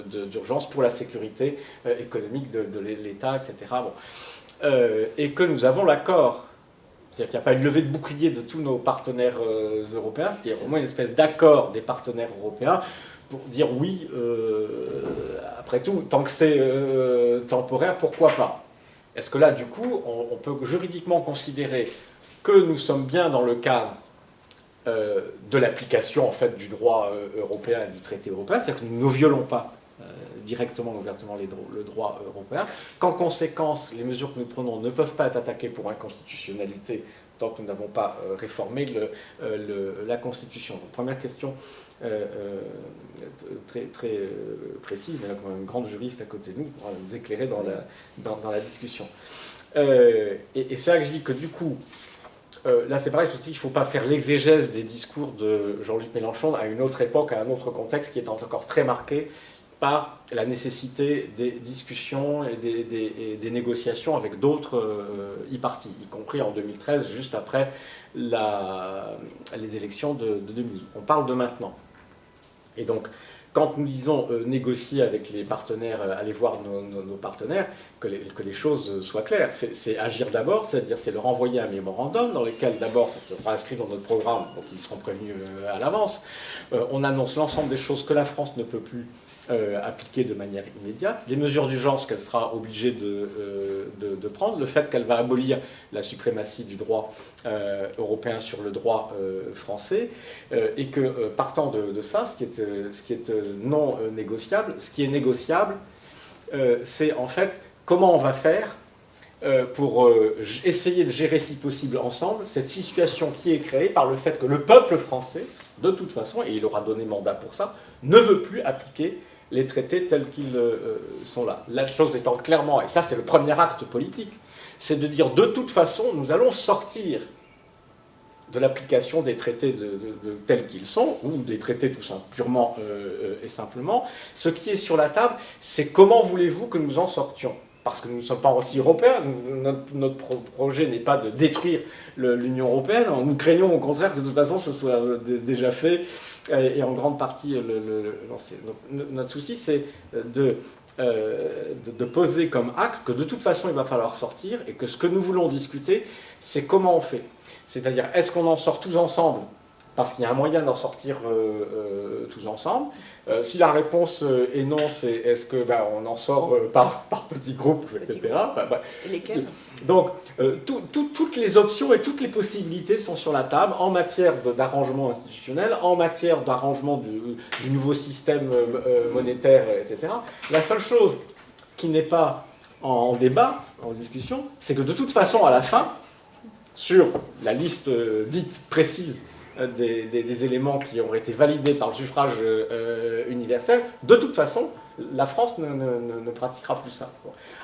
d'urgence pour la sécurité économique de l'État, etc., et que nous avons l'accord, c'est-à-dire qu'il n'y a pas une levée de bouclier de tous nos partenaires européens, c'est-à-dire au moins une espèce d'accord des partenaires européens pour dire oui, après tout, tant que c'est temporaire, pourquoi pas? Est-ce que là, du coup, on peut juridiquement considérer que nous sommes bien dans le cadre de l'application en fait, du droit européen et du traité européen, c'est-à-dire que nous ne violons pas directement ou ouvertement le droit européen, qu'en conséquence, les mesures que nous prenons ne peuvent pas être attaquées pour inconstitutionnalité tant que nous n'avons pas réformé la Constitution. Donc, première question très précise, mais là, quand même, une grande juriste à côté de nous pour nous éclairer dans la discussion. Et c'est là que je dis que du coup, là c'est pareil, je me dis qu'il ne faut pas faire l'exégèse des discours de Jean-Luc Mélenchon à une autre époque, à un autre contexte qui est encore très marqué par la nécessité des discussions et des négociations avec d'autres e-partis, y compris en 2013, juste après les élections de 2012. On parle de maintenant. Et donc, quand nous disons négocier avec les partenaires, aller voir nos partenaires, que les choses soient claires. C'est agir d'abord, c'est-à-dire c'est leur envoyer un mémorandum dans lequel d'abord, ça sera inscrit dans notre programme, donc ils seront prévenus à l'avance, on annonce l'ensemble des choses que la France ne peut plus appliquer de manière immédiate, les mesures d'urgence qu'elle sera obligée de prendre, le fait qu'elle va abolir la suprématie du droit européen sur le droit français, et que partant de ça, ce qui est non négociable, ce qui est négociable, c'est en fait comment on va faire pour essayer de gérer si possible ensemble cette situation qui est créée par le fait que le peuple français, de toute façon, et il aura donné mandat pour ça, ne veut plus appliquer les traités tels qu'ils sont là. La chose étant clairement, et ça c'est le premier acte politique, c'est de dire de toute façon nous allons sortir de l'application des traités tels qu'ils sont, ou des traités tout simplement, purement et simplement. Ce qui est sur la table, c'est comment voulez-vous que nous en sortions ? Parce que nous ne sommes pas anti-européens, notre projet n'est pas de détruire l'Union européenne, nous craignons au contraire que de toute façon ce soit déjà fait, et en grande partie lancé. Donc, notre souci c'est de poser comme acte que de toute façon il va falloir sortir, et que ce que nous voulons discuter, c'est comment on fait. C'est-à-dire, est-ce qu'on en sort tous ensemble ? Parce qu'il y a un moyen d'en sortir tous ensemble. Si la réponse est non, c'est est-ce que on en sort par petits groupes, etc. Et lesquels ? Donc, toutes les options et toutes les possibilités sont sur la table en matière d'arrangement institutionnel, en matière d'arrangement du nouveau système monétaire, etc. La seule chose qui n'est pas en débat, en discussion, c'est que de toute façon, à la fin, sur la liste dite précise des éléments qui ont été validés par le suffrage universel, de toute façon, la France ne pratiquera plus ça.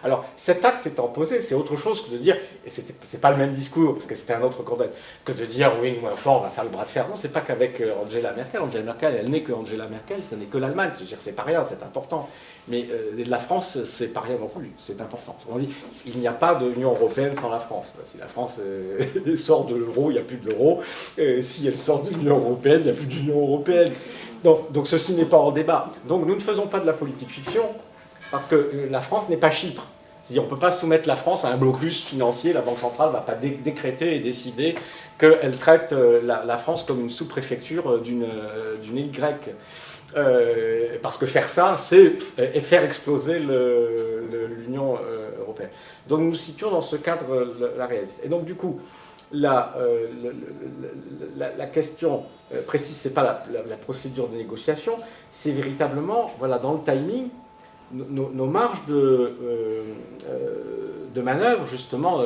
Alors, cet acte étant posé, c'est autre chose que de dire, et c'est pas le même discours, parce que c'était un autre contexte, que de dire, oui, nous, enfin, on va faire le bras de fer. Non, c'est pas qu'avec Angela Merkel. Angela Merkel, elle n'est que Angela Merkel, ce n'est que l'Allemagne. C'est-à-dire, c'est pas rien, c'est important. Mais la France, c'est pas rien non plus, c'est important. On dit, il n'y a pas d'Union européenne sans la France. Si la France sort de l'euro, il n'y a plus de l'euro. Si elle sort de l'Union européenne, il n'y a plus d'Union européenne. Donc ceci n'est pas en débat. Donc nous ne faisons pas de la politique fiction, parce que la France n'est pas Chypre. C'est-à-dire on ne peut pas soumettre la France à un blocus financier. La Banque centrale ne va pas décréter et décider qu'elle traite la France comme une sous-préfecture d'une île grecque. Parce que faire ça, c'est faire exploser l'Union européenne. Donc nous nous situons dans ce cadre la réalité. Et donc du coup, la question précise, ce n'est pas la procédure de négociation, c'est véritablement, voilà, dans le timing, nos marges de manœuvre, justement,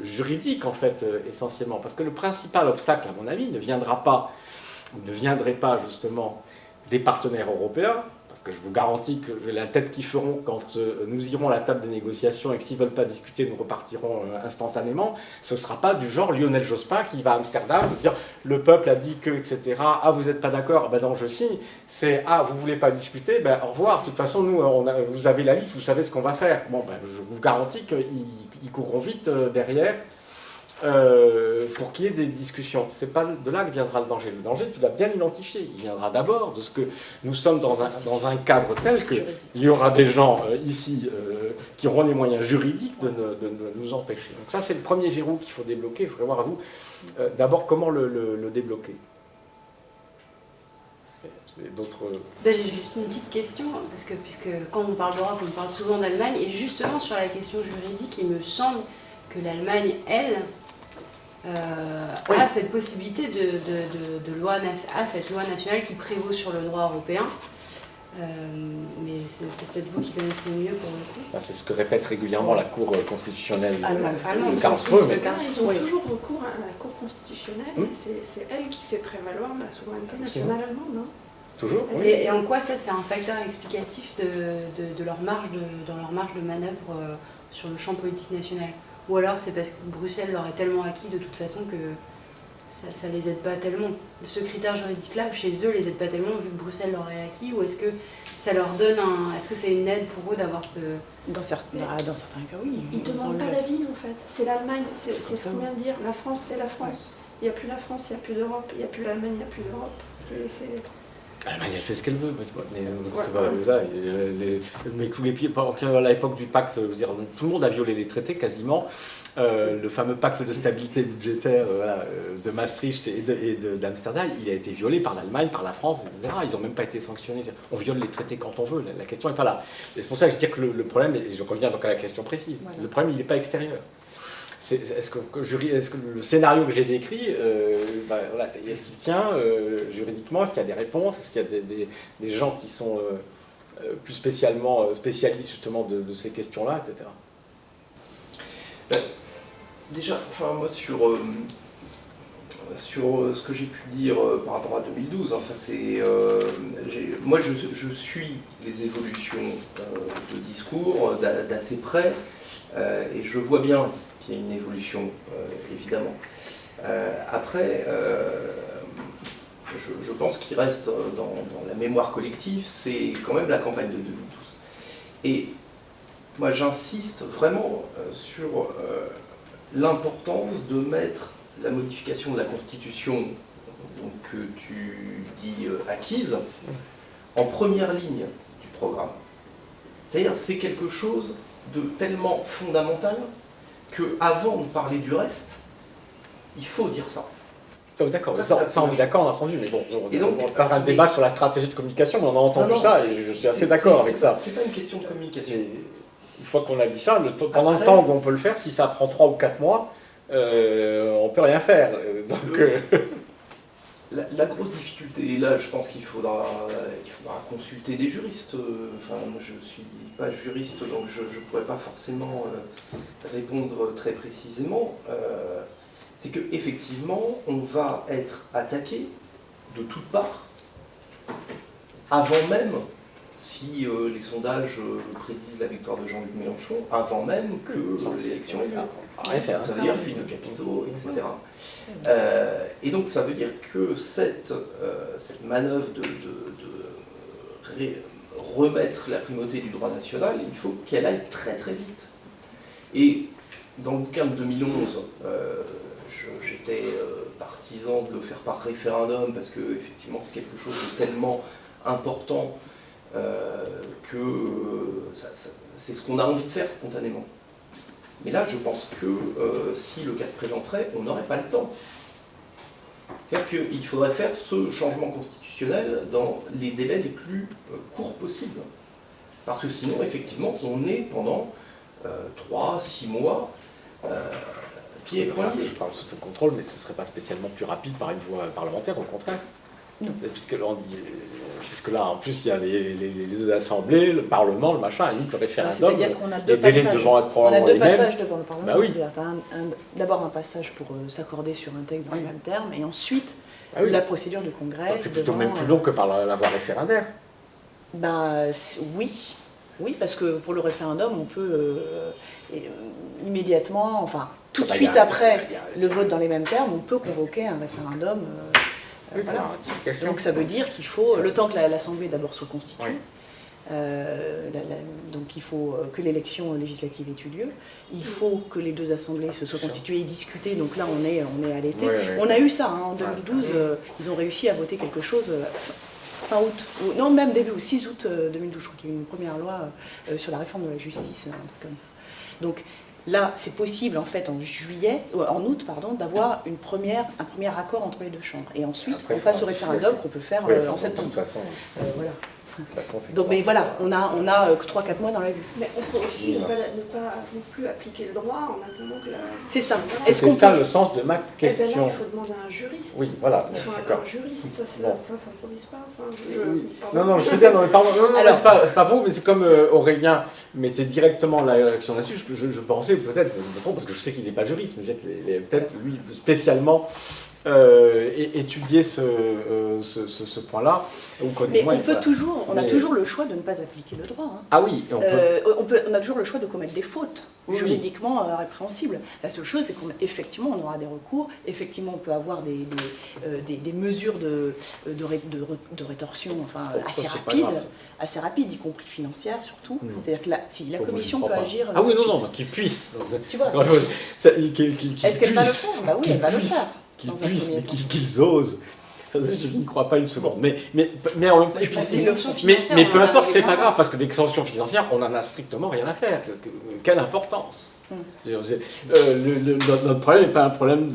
juridiques, en fait, essentiellement. Parce que le principal obstacle, à mon avis, ne viendrait pas, justement, des partenaires européens, parce que je vous garantis que la tête qu'ils feront quand nous irons à la table des négociations et que s'ils ne veulent pas discuter, nous repartirons instantanément, ce ne sera pas du genre Lionel Jospin qui va à Amsterdam dire le peuple a dit que, etc. Ah, vous n'êtes pas d'accord, ben non, je signe. C'est ah, vous ne voulez pas discuter, ben au revoir. De toute façon, nous, vous avez la liste, vous savez ce qu'on va faire. Bon, ben, je vous garantis qu'ils courront vite derrière. Pour qu'il y ait des discussions. C'est pas de là que viendra le danger. Le danger, tu l'as bien identifié. Il viendra d'abord de ce que nous sommes dans un cadre tel qu'il y aura des gens ici qui auront les moyens juridiques de nous empêcher. Donc ça, c'est le premier verrou qu'il faut débloquer. Il faudrait voir à vous d'abord comment le débloquer. C'est d'autres... Ben, j'ai juste une petite question, parce que puisque quand on parle d'Europe, on parle souvent d'Allemagne, et justement sur la question juridique, il me semble que l'Allemagne, elle, a cette possibilité de loi, à cette loi nationale qui prévaut sur le droit européen. Mais c'est peut-être vous qui connaissez mieux pour le coup. C'est ce que répète régulièrement la Cour constitutionnelle allemande, de Karlsruhe. Ils ont toujours recours à la Cour constitutionnelle, et c'est elle qui fait prévaloir la souveraineté nationale allemande. Hein. Toujours, oui. Et en quoi ça, c'est un facteur explicatif de leur dans leur marge de manœuvre sur le champ politique national? Ou alors c'est parce que Bruxelles leur est tellement acquis de toute façon que ça les aide pas tellement. Ce critère juridique-là, chez eux, les aide pas tellement vu que Bruxelles leur est acquis, ou est-ce que ça leur donne est-ce que c'est une aide pour eux d'avoir ce... Dans certains cas, oui. Ils ne demandent pas l'avis, en fait. C'est l'Allemagne, c'est ce qu'on vient de dire. La France, c'est la France. Il n'y a plus la France, il n'y a plus d'Europe. Il n'y a plus l'Allemagne, il n'y a plus d'Europe. L'Allemagne, elle fait ce qu'elle veut, mais c'est pas ça. Mais à l'époque du pacte, je veux dire, tout le monde a violé les traités quasiment. Le fameux pacte de stabilité budgétaire de Maastricht et d'Amsterdam, il a été violé par l'Allemagne, par la France, etc. Ils n'ont même pas été sanctionnés. On viole les traités quand on veut, la question n'est pas là. Et c'est pour ça que je dis que le problème, et je reviens donc à la question précise, le problème il n'est pas extérieur. Est-ce que le scénario que j'ai décrit, est-ce qu'il tient juridiquement? Est-ce qu'il y a des réponses? Est-ce qu'il y a des gens qui sont plus spécialistes justement de ces questions-là, etc. Déjà, moi sur ce que j'ai pu dire par rapport à 2012, moi je suis les évolutions de discours d'assez près, et je vois bien qu'il y a une évolution, évidemment. Après, je pense qu'il reste dans la mémoire collective, c'est quand même la campagne de 2012. Et moi j'insiste vraiment sur l'importance de mettre la modification de la Constitution, donc, que tu dis acquise, en première ligne du programme. C'est-à-dire c'est quelque chose de tellement fondamental qu'avant de parler du reste, il faut dire ça. Oh, d'accord, ça on est d'accord, on a entendu, mais bon, on va faire un débat sur la stratégie de communication, mais on a entendu ça et je suis assez d'accord avec ça. C'est pas une question de communication. Et une fois qu'on a dit ça, pendant le temps où on peut le faire, si ça prend 3 ou 4 mois, on peut rien faire. La grosse difficulté, et là je pense qu'il faudra consulter des juristes, moi je ne suis pas juriste donc je ne pourrais pas forcément répondre très précisément, c'est qu'effectivement on va être attaqué de toutes parts, avant même, si les sondages prédisent la victoire de Jean-Luc Mélenchon, avant même que l'élection ait lieu. Ça veut dire fuite de capitaux, etc. Et donc ça veut dire que cette manœuvre de remettre la primauté du droit national, il faut qu'elle aille très très vite. Et dans le bouquin de 2011, j'étais partisan de le faire par référendum parce que effectivement c'est quelque chose de tellement important que c'est ce qu'on a envie de faire spontanément. Mais là, je pense que si le cas se présenterait, on n'aurait pas le temps. C'est-à-dire qu'il faudrait faire ce changement constitutionnel dans les délais les plus courts possibles. Parce que sinon, effectivement, on est pendant 3-6 mois pieds et poings liés. Je parle sous ton contrôle, mais ce ne serait pas spécialement plus rapide par une voie parlementaire, au contraire. Non. Puisque là, en plus, il y a les assemblées, le Parlement, le machin, et le référendum. C'est-à-dire qu'on a deux passages devant le Parlement. Bah oui. C'est-à-dire d'abord un passage pour s'accorder sur un texte dans les mêmes termes, et ensuite la procédure du Congrès. C'est plutôt même plus long que par la voie référendaire. Oui, parce que pour le référendum, on peut immédiatement, tout de suite après le vote dans les mêmes termes, on peut convoquer un référendum. Voilà. Donc ça veut dire qu'il faut, le temps que l'Assemblée d'abord soit constituée, donc il faut que l'élection législative ait eu lieu, il faut que les deux assemblées se soient constituées et discutées, donc là on est à l'été. On a eu ça, en 2012, ils ont réussi à voter quelque chose fin août, non même début, 6 août 2012, je crois qu'il y a eu une première loi sur la réforme de la justice, un truc comme ça. Donc là, c'est possible en fait en août, d'avoir un premier accord entre les deux chambres. Et ensuite, on passe au référendum qu'on peut faire en septembre. De toute façon. Voilà. Donc, mais voilà, on a 3-4 mois dans la vue. Mais on peut aussi ne pas non plus appliquer le droit en attendant que la... C'est ça. C'est ça le sens de ma Eh ben question. là, il faut demander à un juriste. Oui, voilà. Il faut D'accord. un juriste, ça s'improvise pas. Enfin, Oui. pardon. Non, je sais bien, non, mais pardon, non, Alors- c'est pas bon, mais c'est comme Aurélien mettait directement l'action là-dessus, je pensais peut-être, je me trompe, parce que je sais qu'il n'est pas juriste, mais il a peut-être, lui, spécialement étudier ce point-là. Mais on a toujours le choix de ne pas appliquer le droit. Hein. Ah oui, On a toujours le choix de commettre des fautes Oui. juridiquement répréhensibles. La seule chose, c'est qu'effectivement, on aura des recours. Effectivement, on peut avoir des mesures de rétorsion assez rapides, y compris financières surtout. C'est-à-dire que si la commission peut agir... Ah oui, tout de non, suite. qu'il puisse. Tu vois. Est-ce qu'elle va le faire? Bah oui, elle va le faire. Qu'ils dans un puissent, premier mais temps. qu'ils osent. Je n'y crois pas une seconde. Mais en même temps, Mais peu importe, c'est pas grave, parce que des sanctions financières, on n'en a strictement rien à faire. Quelle importance. Notre problème n'est pas un problème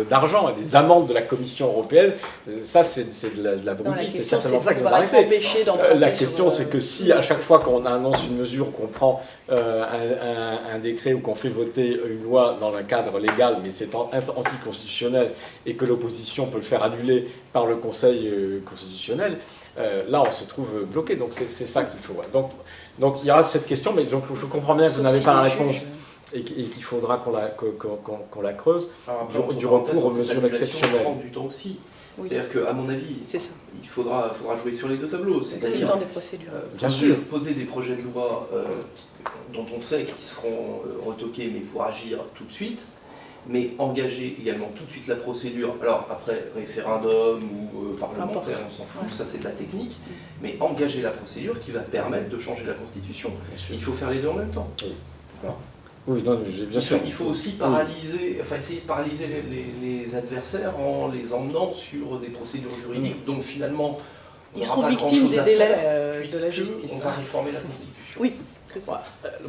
d'argent. Les amendes de la Commission européenne, ça c'est de la broutilles, c'est certainement ça que vous arrêtez. La question c'est que si à chaque fois qu'on annonce une mesure, qu'on prend un décret ou qu'on fait voter une loi dans un cadre légal, mais c'est anticonstitutionnel et que l'opposition peut le faire annuler par le Conseil constitutionnel, là on se trouve bloqué. Donc c'est ça qu'il faut voir. Donc il y aura cette question, mais donc, je comprends bien que vous n'avez pas la réponse et qu'il faudra qu'on la creuse. Alors, Du recours aux mesures exceptionnelles. prend du temps aussi. Oui. C'est-à-dire qu'à mon avis, il faudra jouer sur les deux tableaux. C'est le C'est-à-dire temps des procédures. Bien sûr. poser des projets de loi dont on sait qu'ils seront retoqués, mais pour agir tout de suite, mais engager également tout de suite la procédure. Alors après, référendum ou parlementaire, on s'en fout, ça c'est de la technique, mais engager la procédure qui va permettre de changer la Constitution. Il faut faire les deux en même temps. Oui, non, bien sûr. Il faut aussi paralyser, essayer de paralyser les adversaires en les emmenant sur des procédures juridiques. Donc finalement, ils seront victimes des délais de la justice. On va réformer la Constitution. Oui.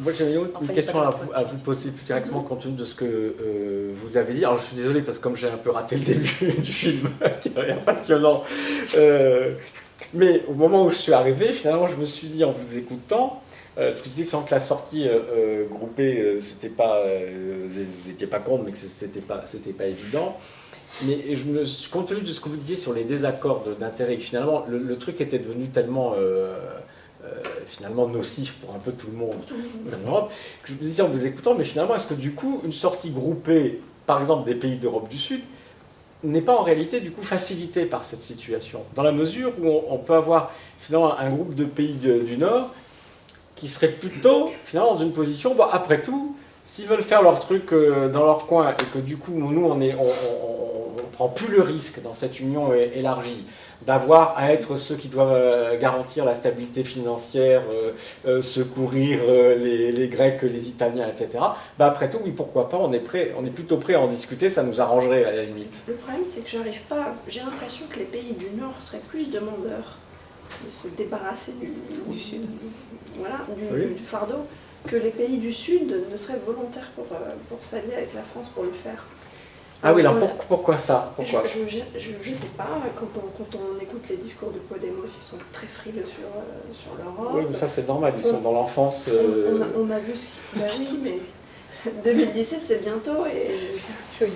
Moi j'avais une question à vous poser plus directement compte tenu de ce que vous avez dit. Alors je suis désolé parce que comme j'ai un peu raté le début du film, qui avait l'air passionnant, mais au moment où je suis arrivé, finalement je me suis dit en vous écoutant, parce que je disais que la sortie groupée, c'était pas, vous n'étiez pas contre, mais que c'était pas évident. Mais compte tenu de ce que vous disiez sur les désaccords d'intérêt, finalement le truc était devenu tellement finalement nocif pour un peu tout le monde en Europe, que je me disais en vous écoutant, mais finalement, est-ce que du coup, une sortie groupée, par exemple des pays d'Europe du Sud, n'est pas en réalité du coup facilitée par cette situation, dans la mesure où on peut avoir finalement un groupe de pays du Nord qui serait plutôt finalement dans une position, bon, après tout, s'ils veulent faire leur truc dans leur coin et que du coup, nous, on prend plus le risque dans cette union élargie d'avoir à être ceux qui doivent garantir la stabilité financière, secourir les Grecs, les Italiens, etc. Bah après tout, oui, pourquoi pas, on est plutôt prêt à en discuter, ça nous arrangerait à la limite. Le problème, c'est que j'arrive pas. J'ai l'impression que les pays du Nord seraient plus demandeurs de se débarrasser du Sud, du fardeau, que les pays du Sud ne seraient volontaires pour s'allier avec la France pour le faire. Ah oui, alors pourquoi ça? Pourquoi? Je sais pas, quand on écoute les discours de Podemos, ils sont très frileux sur l'Europe. Oui, mais ça c'est normal, ils sont dans l'enfance. On a vu ce qui... Ben oui, mais 2017 c'est bientôt et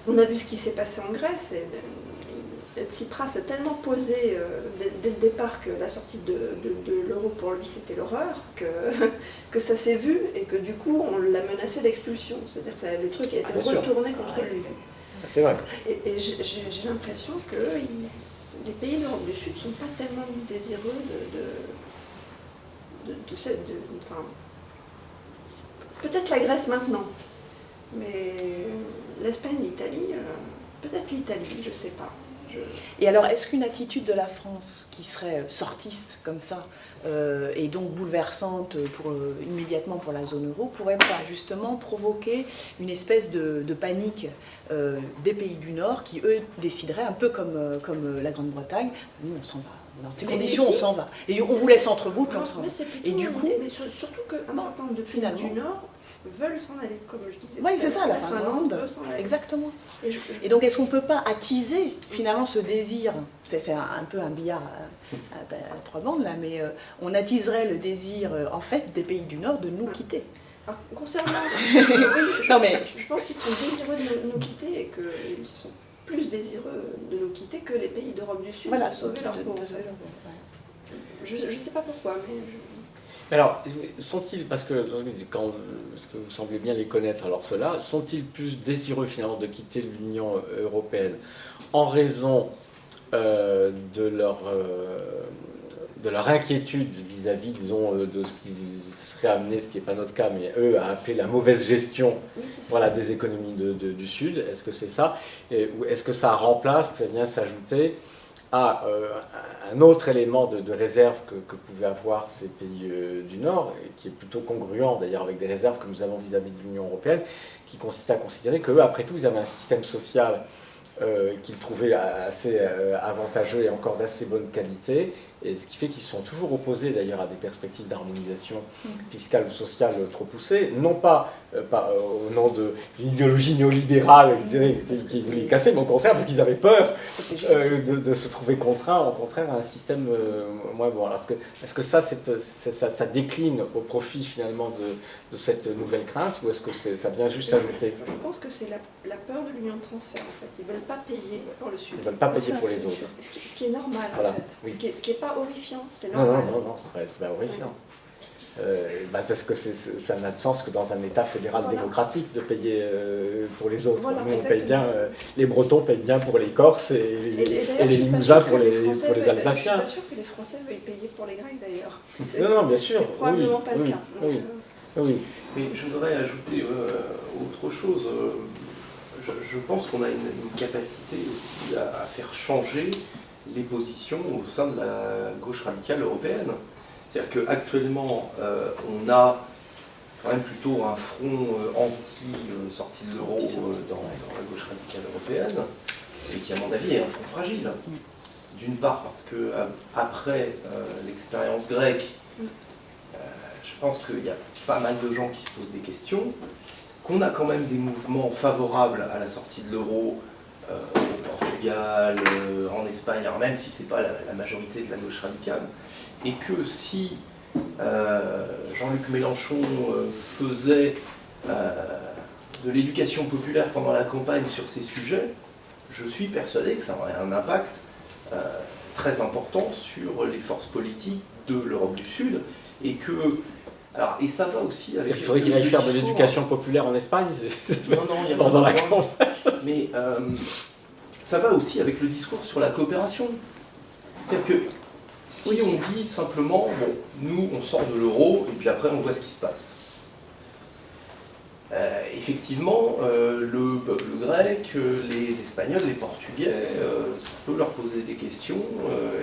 on a vu ce qui s'est passé en Grèce et Tsipras a tellement posé dès le départ que la sortie de l'euro pour lui c'était l'horreur, que ça s'est vu et que du coup on l'a menacé d'expulsion. C'est-à-dire que le truc a été retourné contre lui. C'est vrai. Et j'ai l'impression que les pays d'Europe du Sud ne sont pas tellement désireux enfin, peut-être la Grèce maintenant, mais l'Espagne, l'Italie, peut-être l'Italie, je sais pas. Et alors, est-ce qu'une attitude de la France qui serait sortiste comme ça, et donc bouleversante immédiatement pour la zone euro, pourrait pas justement provoquer une espèce de panique des pays du Nord qui, eux, décideraient un peu comme la Grande-Bretagne, nous on s'en va. Dans ces conditions, on s'en va. Et on vous laisse entre vous, puis on s'en va. Et du coup, mais surtout qu'un certain nombre de pays du Nord veulent s'en aller, comme je disais. Oui, c'est ça, la Finlande. veut s'en aller. Exactement. Et Et donc, est-ce qu'on ne peut pas attiser finalement ce désir? C'est un peu un billard à trois bandes là, mais on attiserait le désir en fait des pays du Nord de nous quitter. alors, concernant... Non, mais- je pense qu'ils sont désireux de nous quitter et qu'ils sont plus désireux de nous quitter que les pays d'Europe du Sud Voilà, de sauver leur peau. sauver leur peau, ouais. Je ne sais pas pourquoi, mais... Alors, sont-ils, parce que vous semblez bien les connaître, alors ceux-là, sont-ils plus désireux finalement de quitter l'Union européenne en raison de leur inquiétude vis-à-vis, disons, de ce qui serait amené, ce qui n'est pas notre cas, mais eux, à appeler la mauvaise gestion Oui, c'est ça. voilà, des économies du Sud? Est-ce que c'est ça? Ou est-ce que ça remplace, peut vient s'ajouter à un autre élément de réserve que pouvaient avoir ces pays du Nord, et qui est plutôt congruent d'ailleurs avec des réserves que nous avons vis-à-vis de l'Union européenne, qui consiste à considérer qu'eux, après tout, ils avaient un système social qu'ils trouvaient assez avantageux et encore d'assez bonne qualité, et ce qui fait qu'ils sont toujours opposés d'ailleurs à des perspectives d'harmonisation fiscale ou sociale trop poussées, non pas au nom de l'idéologie néolibérale, je dirais, qui voulait casser, mais au contraire parce qu'ils avaient peur de se trouver contraints, au contraire, à un système moins bon. Alors, est-ce que ça décline au profit finalement de cette nouvelle crainte, ou est-ce que ça vient juste s'ajouter? Je pense que c'est la peur de l'union de transfert, en fait. Ils ne veulent pas payer pour le Sud. Ils ne veulent pas payer pour les autres. Ce qui est normal, Voilà, en fait. oui. Ce qui est pas horrifiant, c'est Non, normal. non, c'est pas horrifiant. Parce que ça n'a de sens que dans un État fédéral Voilà. démocratique de payer pour les autres. Voilà, Nous, on exactement. paye bien, les Bretons payent bien pour les Corses et d'ailleurs, les je suis pas Limousins sûre pour que les Français Alsaciens. Je ne suis pas sûre que les Français veuillent payer pour les Grecs, d'ailleurs. Non, bien sûr. C'est probablement pas le oui, cas. oui, Donc, oui. Mais je voudrais ajouter autre chose. Je pense qu'on a une capacité aussi à faire changer les positions au sein de la gauche radicale européenne. C'est-à-dire qu'actuellement, on a quand même plutôt un front anti-sortie de l'euro dans la gauche radicale européenne, et qui, à mon avis, est un front fragile. D'une part parce que après l'expérience grecque, je pense qu'il y a pas mal de gens qui se posent des questions, qu'on a quand même des mouvements favorables à la sortie de l'euro au Portugal, en Espagne, alors même si ce n'est pas la majorité de la gauche radicale, et que si Jean-Luc Mélenchon faisait de l'éducation populaire pendant la campagne sur ces sujets, je suis persuadé que ça aurait un impact très important sur les forces politiques de l'Europe du Sud, et que... Alors, et ça va aussi avec... Il faudrait qu'il aille faire de discours, l'éducation populaire en Espagne. Non, il y a pas pendant la besoin. campagne. Mais ça va aussi avec le discours sur la coopération. C'est-à-dire que si on dit simplement, bon, nous on sort de l'euro et puis après on voit ce qui se passe. Effectivement, le peuple grec, les Espagnols, les Portugais, ça peut leur poser des questions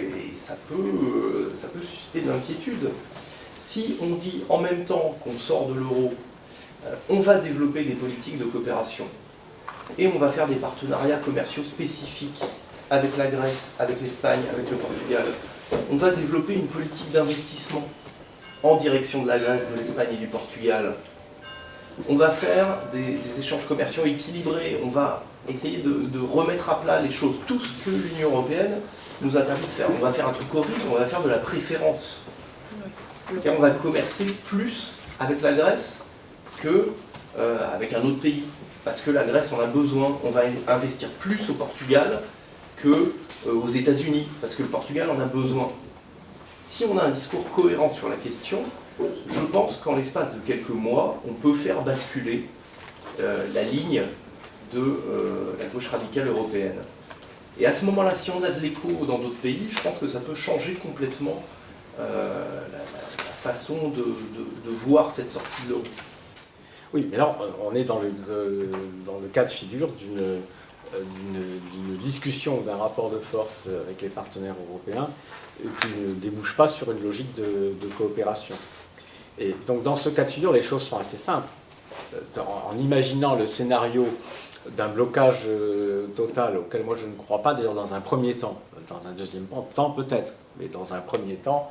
et ça peut susciter de l'inquiétude. Si on dit en même temps qu'on sort de l'euro, on va développer des politiques de coopération et on va faire des partenariats commerciaux spécifiques avec la Grèce, avec l'Espagne, avec le Portugal, on va développer une politique d'investissement en direction de la Grèce, de l'Espagne et du Portugal. On va faire des échanges commerciaux équilibrés, on va essayer de remettre à plat les choses, tout ce que l'Union européenne nous interdit de faire. On va faire un truc horrible, on va faire de la préférence. Et on va commercer plus avec la Grèce qu'avec un autre pays. Parce que la Grèce en a besoin, on va investir plus au Portugal qu'aux États-Unis, parce que le Portugal en a besoin. Si on a un discours cohérent sur la question, je pense qu'en l'espace de quelques mois, on peut faire basculer la ligne de la gauche radicale européenne. Et à ce moment-là, si on a de l'écho dans d'autres pays, je pense que ça peut changer complètement la façon de voir cette sortie de l'euro. Oui, mais là, on est dans le cas de figure d'une discussion, d'un rapport de force avec les partenaires européens qui ne débouche pas sur une logique de coopération. Et donc dans ce cas de figure, les choses sont assez simples. En imaginant le scénario d'un blocage total, auquel moi je ne crois pas, d'ailleurs dans un premier temps. Dans un deuxième temps peut-être, mais dans un premier temps,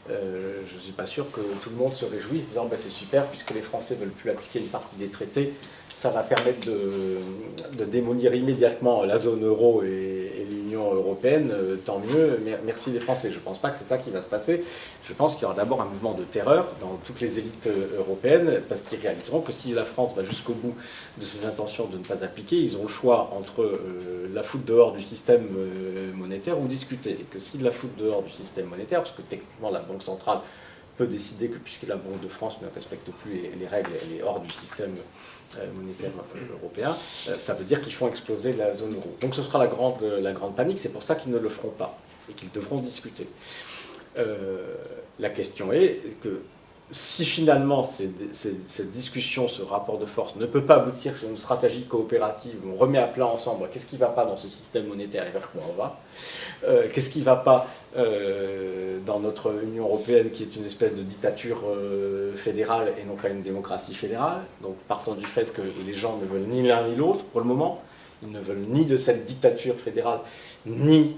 je ne suis pas sûr que tout le monde se réjouisse en disant c'est super, puisque les Français ne veulent plus appliquer une partie des traités, ça va permettre de démolir immédiatement la zone euro et l'Union européenne, tant mieux, merci les Français. Je ne pense pas que c'est ça qui va se passer. Je pense qu'il y aura d'abord un mouvement de terreur dans toutes les élites européennes, parce qu'ils réaliseront que si la France va jusqu'au bout de ses intentions de ne pas appliquer, ils ont le choix entre la foutre dehors du système monétaire ou discuter. Et que s'ils la foutent dehors du système monétaire, parce que techniquement la Banque centrale peut décider que puisque la Banque de France ne respecte plus les règles, elle est hors du système monétaire européen, ça veut dire qu'ils font exploser la zone euro. Donc ce sera la grande panique, c'est pour ça qu'ils ne le feront pas et qu'ils devront discuter. La question est que si finalement cette discussion, ce rapport de force ne peut pas aboutir sur une stratégie coopérative, on remet à plat ensemble qu'est-ce qui ne va pas dans ce système monétaire et vers quoi on va, qu'est-ce qui ne va pas dans notre Union européenne qui est une espèce de dictature fédérale et non pas une démocratie fédérale, donc partant du fait que les gens ne veulent ni l'un ni l'autre pour le moment, ils ne veulent ni de cette dictature fédérale, ni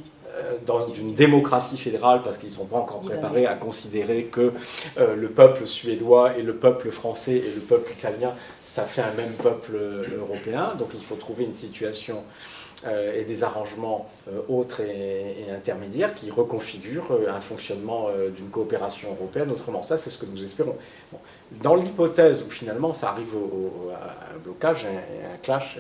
dans une démocratie fédérale, parce qu'ils ne sont pas encore préparés à considérer que le peuple suédois et le peuple français et le peuple italien, ça fait un même peuple européen. Donc il faut trouver une situation et des arrangements autres et intermédiaires qui reconfigurent un fonctionnement d'une coopération européenne autrement. Ça, c'est ce que nous espérons. Bon. Dans l'hypothèse où finalement ça arrive à un blocage, un clash,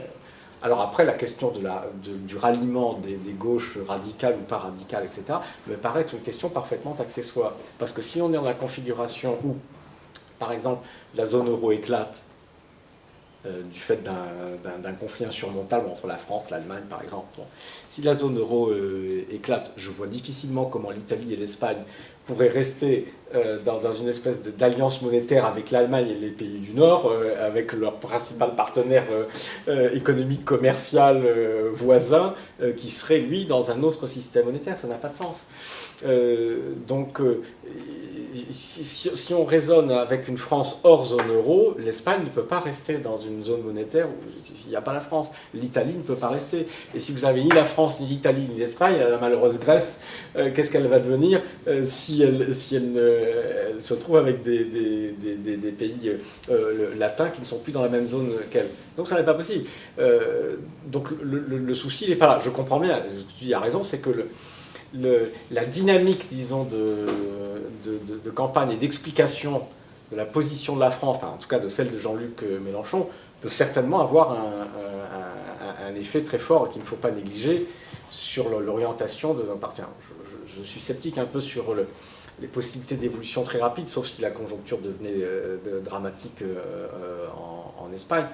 alors après, la question du ralliement des gauches radicales ou pas radicales, etc., me paraît être une question parfaitement accessoire. Parce que si on est dans la configuration où, par exemple, la zone euro éclate du fait d'un conflit insurmontable entre la France, l'Allemagne, par exemple, bon, si la zone euro éclate, je vois difficilement comment l'Italie et l'Espagne pourraient rester dans une espèce d'alliance monétaire avec l'Allemagne et les pays du Nord, avec leur principal partenaire économique, commercial, voisin, qui serait, lui, dans un autre système monétaire. Ça n'a pas de sens. Donc, si on raisonne avec une France hors zone euro, l'Espagne ne peut pas rester dans une zone monétaire où il n'y a pas la France. L'Italie ne peut pas rester. Et si vous avez ni la France, ni l'Italie, ni l'Espagne, la malheureuse Grèce, qu'est-ce qu'elle va devenir si elle se trouve avec des pays latins qui ne sont plus dans la même zone qu'elle. Donc ça n'est pas possible. Donc le souci, il n'est pas là. Je comprends bien, tu as raison, c'est que la dynamique, disons, de campagne et d'explication de la position de la France, enfin, en tout cas de celle de Jean-Luc Mélenchon, peut certainement avoir un effet très fort qu'il ne faut pas négliger sur l'orientation de nos partenaires. Je suis sceptique un peu sur les possibilités d'évolution très rapide, sauf si la conjoncture devenait dramatique en Espagne,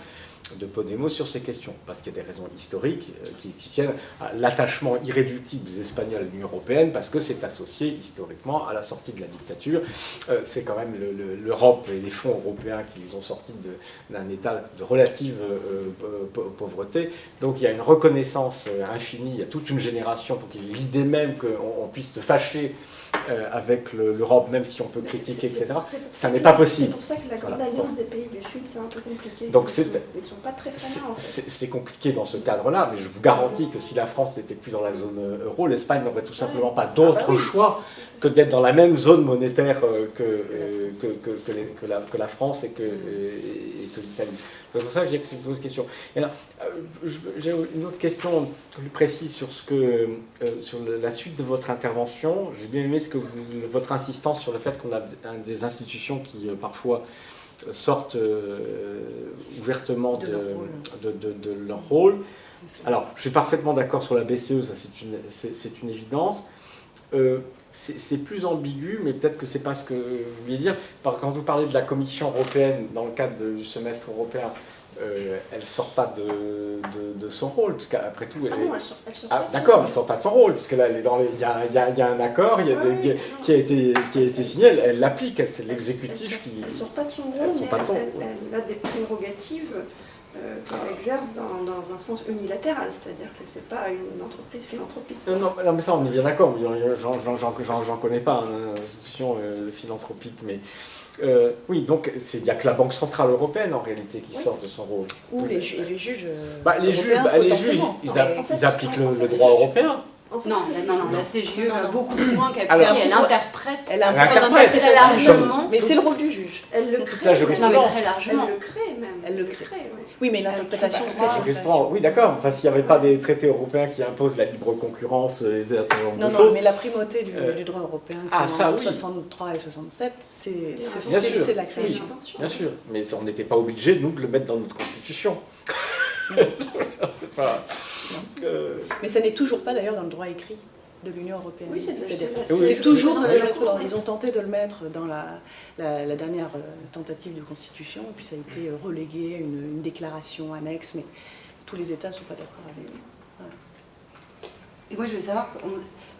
de Podemos sur ces questions, parce qu'il y a des raisons historiques qui tiennent à l'attachement irréductible des Espagnols à l'Union européenne, parce que c'est associé historiquement à la sortie de la dictature. C'est quand même l'Europe et les fonds européens qui les ont sortis d'un état de relative pauvreté. Donc il y a une reconnaissance infinie, il y a toute une génération pour qu'il y ait l'idée même qu'on puisse se fâcher avec l'Europe, même si on peut critiquer, etc. Ça n'est pas possible. C'est pour ça que la grande alliance des pays du Sud, c'est un peu compliqué. Donc ils ne sont pas très fréquents. En fait. C'est compliqué dans ce cadre-là, mais je vous garantis que si la France n'était plus dans la zone euro, l'Espagne n'aurait tout simplement pas d'autre choix que d'être dans la même zone monétaire que la France et que l'Italie. C'est pour ça que je dis que c'est une grosse question. Et là, j'ai une autre question plus précise sur la suite de votre intervention. J'ai bien aimé votre insistance sur le fait qu'on a des institutions qui parfois sortent ouvertement de leur rôle. Alors, je suis parfaitement d'accord sur la BCE, ça c'est une évidence. C'est plus ambigu, mais peut-être que c'est pas ce que vous vouliez dire. Quand vous parlez de la Commission européenne dans le cadre du semestre européen, elle ne sort pas de son rôle, parce qu'après tout... elle sort pas de d'accord, elle ne sort pas de son rôle, puisque là, il y a un accord qui a été signé, elle l'applique, c'est l'exécutif qui... Elle ne sort pas de son rôle, mais elle a des prérogatives qu'elle exerce dans un sens unilatéral, c'est-à-dire que c'est pas une entreprise philanthropique. Non, mais ça, on est bien d'accord. J'en connais pas, une institution philanthropique, mais oui, donc il n'y a que la Banque Centrale Européenne, en réalité, qui sort de son rôle. Ou les juges les juges, européens, potentiellement. ils appliquent le droit européen. En fait, Non, ce que la CGE va beaucoup plus loin qu'elle Alors, elle interprète Elle a un Elle pouvoir interprète. très d'interprétation. largement. Mais c'est le rôle du juge. elle le la crée. jurisprudence. Non, mais très Elle largement. le crée même. Elle le crée, oui. Oui, mais l'interprétation, Elle c'est crée pas. l'interprétation. Oui, d'accord. Enfin, s'il n'y avait pas des traités européens qui imposent la libre concurrence et un certain nombre de Non, choses. mais la primauté du droit européen, Ah, comme ça, en oui. 63 et 67, c'est Bien sûr. la C'est CGE. une invention. Bien sûr, mais on n'était pas obligé, nous, de le mettre dans notre constitution. C'est pas. Mais ça n'est toujours pas d'ailleurs dans le droit écrit de l'Union européenne. Oui, c'est Oui, C'est toujours dans la c'est jurisprudence. Ils ont tenté de le mettre dans la dernière tentative de constitution, et puis ça a été relégué à une déclaration annexe, mais tous les États ne sont pas d'accord avec. Et moi, je veux savoir,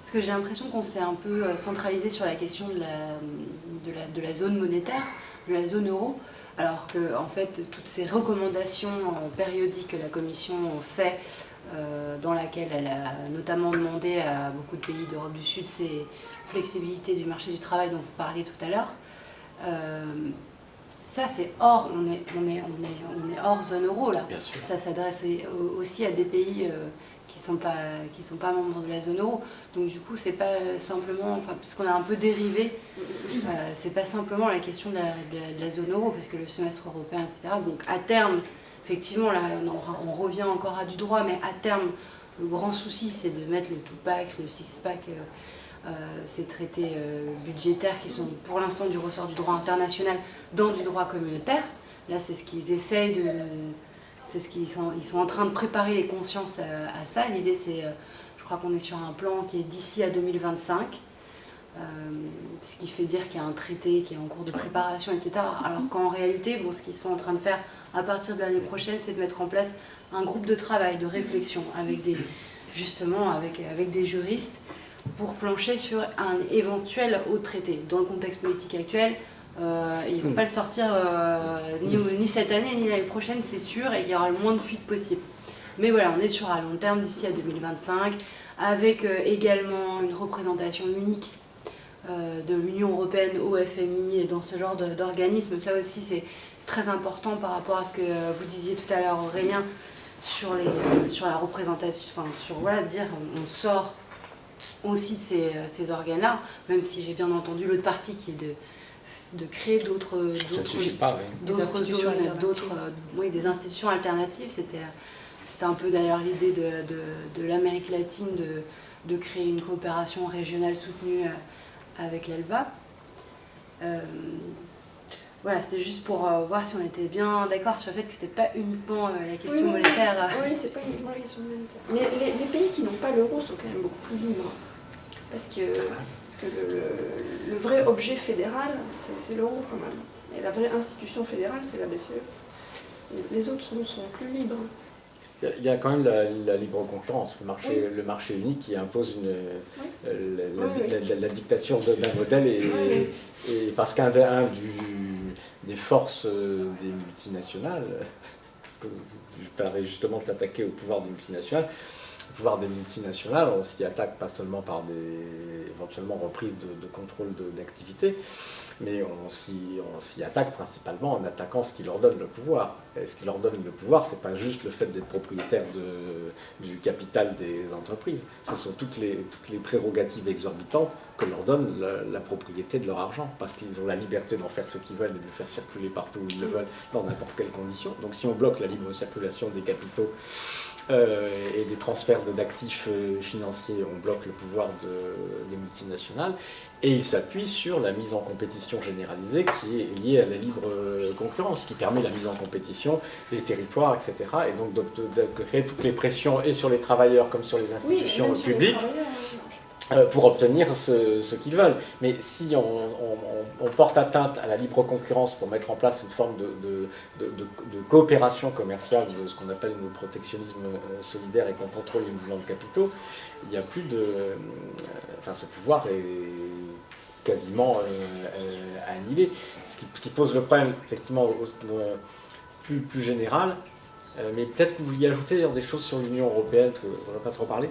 parce que j'ai l'impression qu'on s'est un peu centralisé sur la question de la zone monétaire, de la zone euro, alors que en fait, toutes ces recommandations périodiques que la Commission fait, dans laquelle elle a notamment demandé à beaucoup de pays d'Europe du Sud ces flexibilités du marché du travail dont vous parliez tout à l'heure, ça c'est hors, on est hors zone euro là. Bien sûr. Ça s'adresse aussi à des pays qui sont pas membres de la zone euro. Donc du coup, c'est pas simplement, enfin, puisqu'on a un peu dérivé, c'est pas simplement la question de la zone euro, parce que le semestre européen, etc. Donc à terme, effectivement, là, on revient encore à du droit, mais à terme, le grand souci, c'est de mettre le two-pack, le six-pack, ces traités budgétaires qui sont pour l'instant du ressort du droit international dans du droit communautaire. Là, c'est ce qu'ils essayent de... C'est ce qu'ils sont en train de préparer les consciences à ça. L'idée, c'est, je crois qu'on est sur un plan qui est d'ici à 2025, ce qui fait dire qu'il y a un traité qui est en cours de préparation, etc. Alors qu'en réalité, bon, ce qu'ils sont en train de faire à partir de l'année prochaine, c'est de mettre en place un groupe de travail, de réflexion, avec des juristes, pour plancher sur un éventuel autre traité. Dans le contexte politique actuel, ils ne vont pas le sortir ni cette année ni l'année prochaine, c'est sûr, et qu'il y aura le moins de fuites possible. Mais voilà, on est sur à long terme d'ici à 2025, avec également une représentation unique de l'Union européenne au FMI et dans ce genre d'organisme. Ça aussi, c'est très important par rapport à ce que vous disiez tout à l'heure, Aurélien, sur la représentation, enfin, sur voilà, dire on sort aussi de ces organes-là, même si j'ai bien entendu l'autre partie qui est de créer d'autres zones, des institutions alternatives. C'était un peu d'ailleurs l'idée de l'Amérique latine de créer une coopération régionale soutenue avec l'ELBA. Voilà, c'était juste pour voir si on était bien d'accord sur le fait que c'était pas uniquement la question monétaire. Oui, c'est pas uniquement la question monétaire. Mais les pays qui n'ont pas l'euro sont quand même beaucoup plus libres. Parce que le vrai objet fédéral, c'est l'euro quand même. Et la vraie institution fédérale, c'est la BCE. Les autres sont plus libres. Il y a quand même la libre concurrence, le marché unique qui impose la dictature d'un modèle, et parce qu'un des forces des multinationales, parce que je parlais justement de s'attaquer au pouvoir des multinationales, on s'y attaque pas seulement par des éventuellement reprises de contrôle d'activité, mais on s'y attaque principalement en attaquant ce qui leur donne le pouvoir. Et ce qui leur donne le pouvoir, c'est pas juste le fait d'être propriétaire du capital des entreprises, ce sont toutes les prérogatives exorbitantes que leur donne la propriété de leur argent, parce qu'ils ont la liberté d'en faire ce qu'ils veulent et de le faire circuler partout où ils le veulent, dans n'importe quelle condition. Donc si on bloque la libre circulation des capitaux et des transferts d'actifs financiers, on bloque le pouvoir des multinationales, et il s'appuie sur la mise en compétition généralisée qui est liée à la libre concurrence, qui permet la mise en compétition des territoires, etc. Et donc de créer toutes les pressions, et sur les travailleurs comme sur les institutions publiques, pour obtenir ce qu'ils veulent. Mais si on porte atteinte à la libre concurrence pour mettre en place une forme de coopération commerciale, de ce qu'on appelle le protectionnisme solidaire, et qu'on contrôle les mouvements de capitaux, il n'y a plus de... Enfin, ce pouvoir est quasiment annihilé. Ce qui pose le problème, effectivement, plus général, Mais peut-être que vous vouliez ajouter d'ailleurs des choses sur l'Union européenne, parce qu'on n'a pas trop parlé,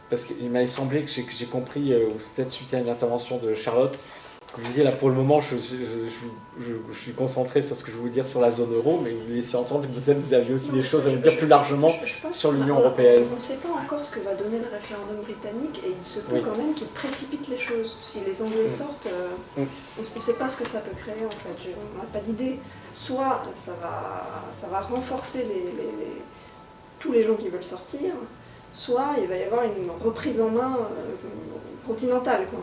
parce qu'il m'avait semblé que j'ai compris, peut-être suite à une intervention de Charlotte, que vous disiez là pour le moment je suis concentré sur ce que je vais vous dire sur la zone euro, mais vous me laissez entendre que peut-être vous aviez aussi des choses à me dire plus largement sur l'Union européenne. On ne sait pas encore ce que va donner le référendum britannique et il se peut quand même qu'il précipite les choses. Si les Anglais sortent, on ne sait pas ce que ça peut créer en fait. On n'a pas d'idée. Soit ça va renforcer tous les gens qui veulent sortir, soit il va y avoir une reprise en main continentale, quoi.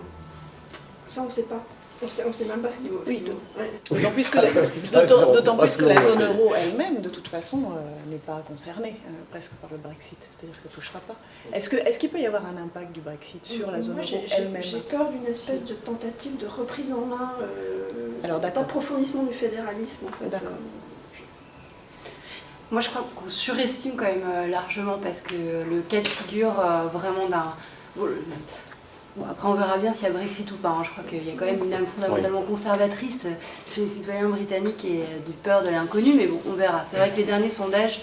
Ça, on ne sait pas. On sait même pas ce qu'il vaut. Oui, ouais. d'autant plus que la zone euro elle-même, de toute façon, n'est pas concernée presque par le Brexit. C'est-à-dire que ça ne touchera pas. Est-ce qu'il peut y avoir un impact du Brexit sur la zone euro elle-même? J'ai peur d'une espèce de tentative de reprise en main, d'approfondissement du fédéralisme, en fait. D'accord. Moi, je crois qu'on surestime quand même largement, parce que le cas de figure vraiment d'un... Bon, après, on verra bien s'il y a Brexit ou pas. Je crois qu'il y a quand même une âme fondamentalement conservatrice chez les citoyens britanniques et de peur de l'inconnu, mais bon, on verra. C'est vrai que les derniers sondages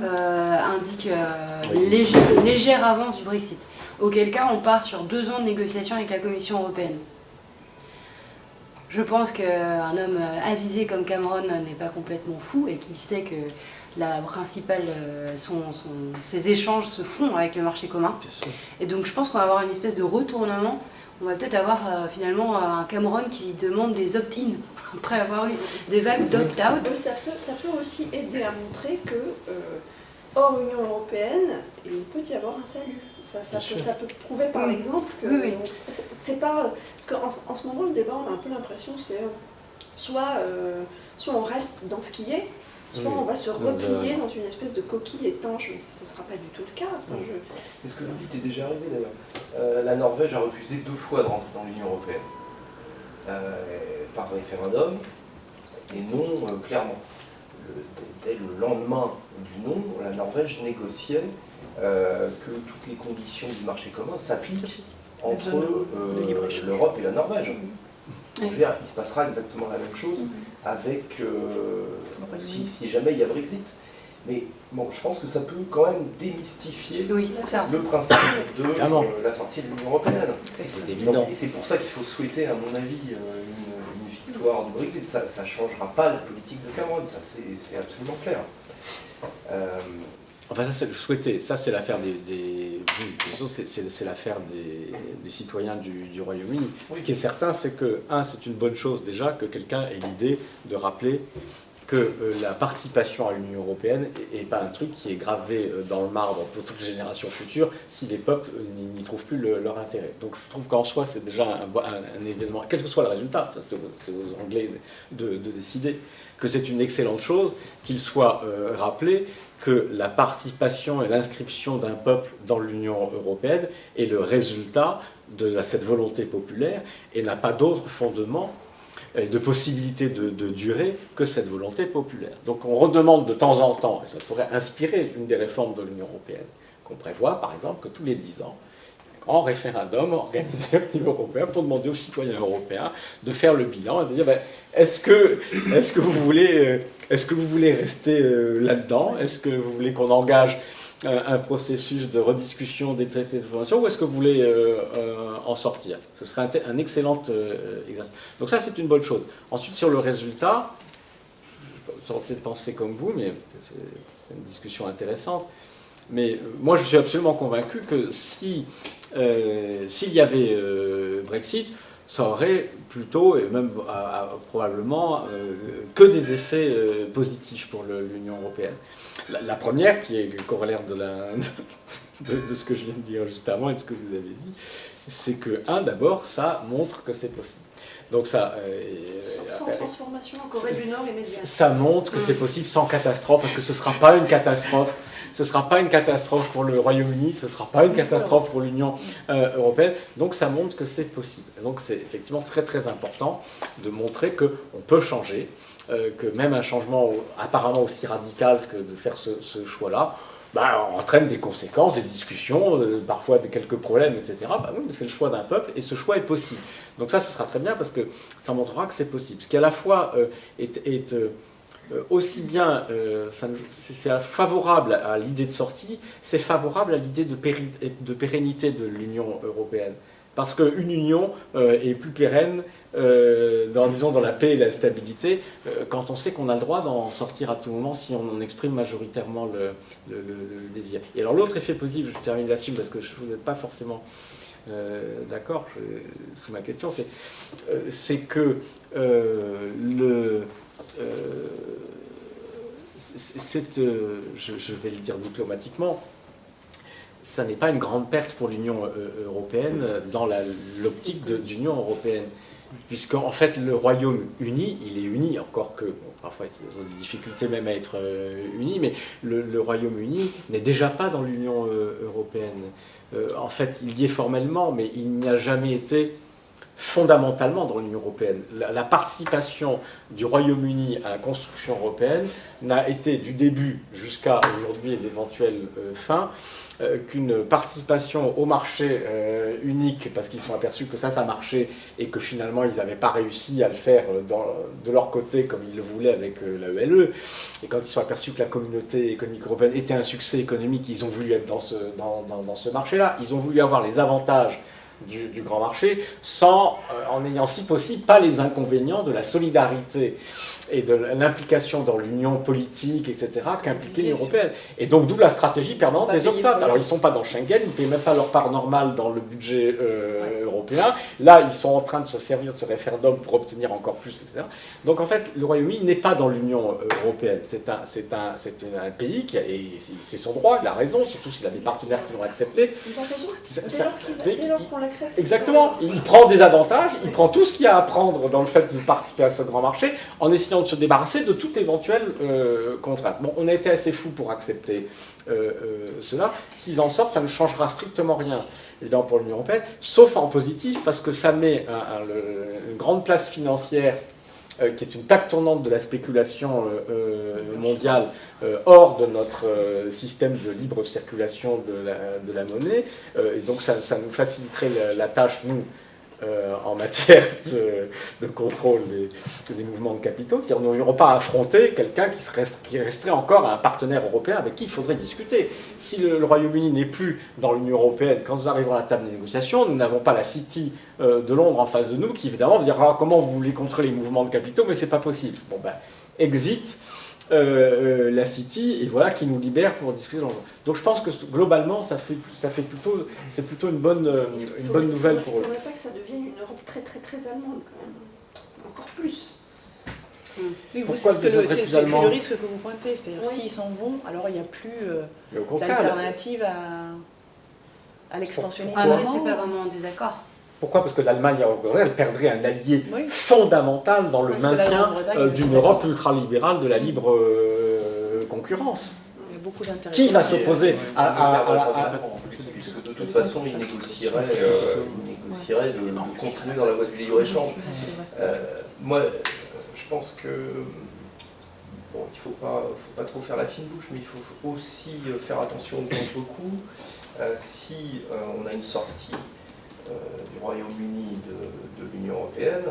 indiquent une légère avance du Brexit. Auquel cas, on part sur 2 ans de négociations avec la Commission européenne. Je pense qu'un homme avisé comme Cameron n'est pas complètement fou et qu'il sait que la principale, ces échanges se font avec le marché commun. Et donc je pense qu'on va avoir une espèce de retournement. On va peut-être avoir finalement un Cameron qui demande des opt-in après avoir eu des vagues d'opt-out. Ça peut aussi aider à montrer que hors Union européenne, il peut y avoir un salut. Ça peut prouver par exemple que c'est pas... Parce qu'en ce moment, le débat, on a un peu l'impression c'est soit on reste dans ce qui est, soit on va se replier dans une espèce de coquille étanche, mais ce ne sera pas du tout le cas. Mais ce que vous dites est déjà arrivé d'ailleurs. La Norvège a refusé 2 fois de rentrer dans l'Union européenne. Par référendum, et non clairement. Dès le lendemain du non, la Norvège négociait que toutes les conditions du marché commun s'appliquent entre l'Europe et la Norvège. Je veux dire, il se passera exactement la même chose avec si jamais il y a Brexit. Mais bon, je pense que ça peut quand même démystifier le principe de la sortie de l'Union européenne. C'est évident. Et c'est pour ça qu'il faut souhaiter, à mon avis, une victoire du Brexit. Ça ne changera pas la politique de Cameron, ça c'est absolument clair. Enfin, ça c'est le souhaiter. Ça c'est l'affaire c'est l'affaire des citoyens du Royaume-Uni. Oui. Ce qui est certain, c'est que, c'est une bonne chose déjà que quelqu'un ait l'idée de rappeler que la participation à l'Union européenne n'est pas un truc qui est gravé dans le marbre pour toutes les générations futures si les peuples n'y trouvent plus leur intérêt. Donc je trouve qu'en soi, c'est déjà un événement, quel que soit le résultat, ça c'est aux Anglais de décider, que c'est une excellente chose qu'il soit rappelé que la participation et l'inscription d'un peuple dans l'Union européenne est le résultat de cette volonté populaire et n'a pas d'autre fondement de possibilité de durée que cette volonté populaire. Donc on redemande de temps en temps, et ça pourrait inspirer une des réformes de l'Union européenne, qu'on prévoit par exemple que tous les 10 ans, un grand référendum organisé au niveau européen pour demander aux citoyens européens de faire le bilan et de dire est-ce que vous voulez rester là-dedans? Est-ce que vous voulez qu'on engage un processus de rediscussion des traités de fondation ou est-ce que vous voulez en sortir? Ce serait un excellent exercice. Donc ça, c'est une bonne chose. Ensuite, sur le résultat, je vais peut-être penser comme vous, mais c'est une discussion intéressante. Mais moi, je suis absolument convaincu que s'il y avait Brexit, ça aurait plutôt, et même probablement, que des effets positifs pour l'Union européenne. La première, qui est le corollaire de ce que je viens de dire juste avant et de ce que vous avez dit, c'est que, d'abord, ça montre que c'est possible. Donc ça, sans transformation en Corée du Nord immédiate. Ça montre que c'est possible sans catastrophe, parce que ce ne sera pas une catastrophe. Ce ne sera pas une catastrophe pour le Royaume-Uni, ce ne sera pas une catastrophe pour l'Union européenne. Donc ça montre que c'est possible. Donc c'est effectivement très très important de montrer qu'on peut changer, que même un changement apparemment aussi radical que de faire ce choix-là, entraîne des conséquences, des discussions, parfois quelques problèmes, etc. Oui, mais c'est le choix d'un peuple et ce choix est possible. Donc ça, ce sera très bien parce que ça montrera que c'est possible. Ce qui à la fois est aussi bien c'est favorable à l'idée de sortie, c'est favorable à l'idée de pérennité de l'Union européenne. Parce qu'une union est plus pérenne, disons, dans la paix et la stabilité, quand on sait qu'on a le droit d'en sortir à tout moment si on en exprime majoritairement le désir. Et alors l'autre effet positif, je termine là-dessus parce que vous n'êtes pas forcément d'accord sous ma question, c'est que je vais le dire diplomatiquement, ça n'est pas une grande perte pour l'Union européenne dans l'optique d'Union européenne. Puisque en fait le Royaume-Uni, il est uni, encore que bon, parfois ils ont des difficultés même à être unis, mais le Royaume-Uni n'est déjà pas dans l'Union européenne. En fait, il y est formellement, mais il n'y a jamais été fondamentalement dans l'Union européenne. La participation du Royaume-Uni à la construction européenne n'a été du début jusqu'à aujourd'hui et l'éventuelle fin qu'une participation au marché unique, parce qu'ils sont aperçus que ça marchait et que finalement ils n'avaient pas réussi à le faire de leur côté comme ils le voulaient avec la UE. Et quand ils sont aperçus que la communauté économique européenne était un succès économique, ils ont voulu être dans ce marché-là. Ils ont voulu avoir les avantages du grand marché, en ayant si possible pas les inconvénients de la solidarité et de l'implication dans l'union politique, etc., qu'impliquait l'Union européenne. Et donc d'où la stratégie permanente des opt-out. Alors ils ne sont pas dans Schengen, ils ne payent même pas leur part normale dans le budget européen. Là, ils sont en train de se servir de ce référendum pour obtenir encore plus, etc. Donc en fait, le Royaume-Uni n'est pas dans l'Union européenne. C'est un pays qui c'est son droit, il a raison, surtout s'il a des partenaires qui l'ont accepté. Il a raison, dès lors qu'on l'accepte. Exactement, il prend des avantages, il prend tout ce qu'il y a à prendre dans le fait de participer à ce grand marché, en essayant de se débarrasser de toute éventuelle contrainte. Bon, on a été assez fous pour accepter cela. S'ils en sortent, ça ne changera strictement rien, évidemment, pour l'Union européenne, sauf en positif, parce que ça met une grande place financière qui est une plaque tournante de la spéculation mondiale hors de notre système de libre circulation de la monnaie. Et donc ça nous faciliterait la tâche, nous, en matière de contrôle des mouvements de capitaux. C'est-à-dire nous n'aurions pas à affronter quelqu'un qui resterait encore un partenaire européen avec qui il faudrait discuter. Si le Royaume-Uni n'est plus dans l'Union européenne, quand nous arrivons à la table des négociations, nous n'avons pas la City de Londres en face de nous qui évidemment va dire comment vous voulez contrer les mouvements de capitaux, mais c'est pas possible. Bon ben, exit la City, et voilà, qui nous libère pour discuter. Donc je pense que globalement, c'est plutôt une bonne nouvelle pour eux. Il ne faudrait pas que ça devienne une Europe très très très allemande quand même, encore plus. Oui, c'est le risque que vous pointez, c'est-à-dire s'ils s'en vont, alors il n'y a plus d'alternative à l'expansionnisme. Ah, mais c'était pas vraiment en désaccord. Pourquoi ? Parce que l'Allemagne, elle perdrait un allié fondamental dans le maintien d'une Europe ultralibérale de la libre concurrence. Il y a beaucoup d'intérêt. Qui va s'opposer puisque de toute façon, ils négocieraient de continuer dans la voie du libre-échange. Moi, je pense que bon, il ne faut pas trop faire la fine bouche, mais il faut aussi faire attention aux contre-coups. Si on a une sortie du Royaume-Uni de l'Union européenne,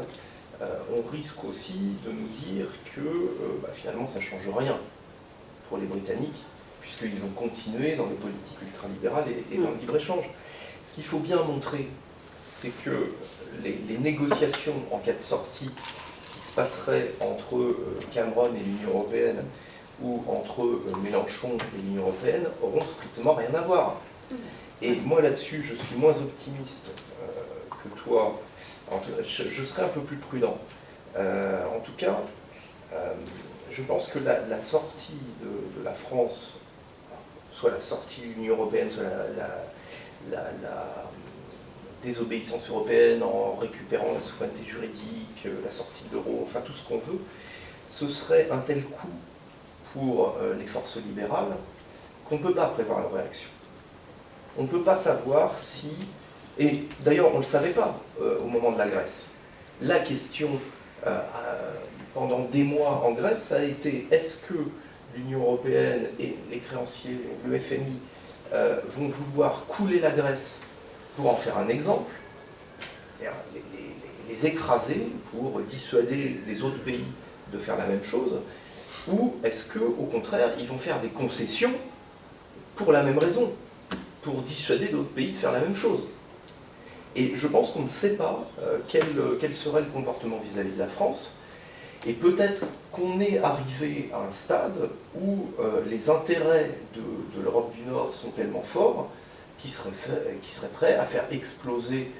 on risque aussi de nous dire que finalement ça ne change rien pour les Britanniques, puisqu'ils vont continuer dans les politiques ultralibérales et dans le libre-échange. Ce qu'il faut bien montrer, c'est que les négociations en cas de sortie qui se passeraient entre Cameron et l'Union européenne ou entre Mélenchon et l'Union européenne auront strictement rien à voir. Et moi là-dessus, je suis moins optimiste que toi. Je serai un peu plus prudent. En tout cas, je pense que la sortie de la France, soit la sortie de l'Union européenne, soit la désobéissance européenne en récupérant la souveraineté juridique, la sortie de l'euro, enfin tout ce qu'on veut, ce serait un tel coup pour les forces libérales qu'on ne peut pas prévoir leur réaction. On ne peut pas savoir si, et d'ailleurs on ne le savait pas au moment de la Grèce, la question pendant des mois en Grèce, ça a été est-ce que l'Union européenne et les créanciers, le FMI, vont vouloir couler la Grèce pour en faire un exemple, les écraser pour dissuader les autres pays de faire la même chose, Ou est-ce qu'au contraire, ils vont faire des concessions pour la même raison, pour dissuader d'autres pays de faire la même chose? Et je pense qu'on ne sait pas quel serait le comportement vis-à-vis de la France. Et peut-être qu'on est arrivé à un stade où les intérêts de l'Europe du Nord sont tellement forts qu'ils seraient prêts à faire exploser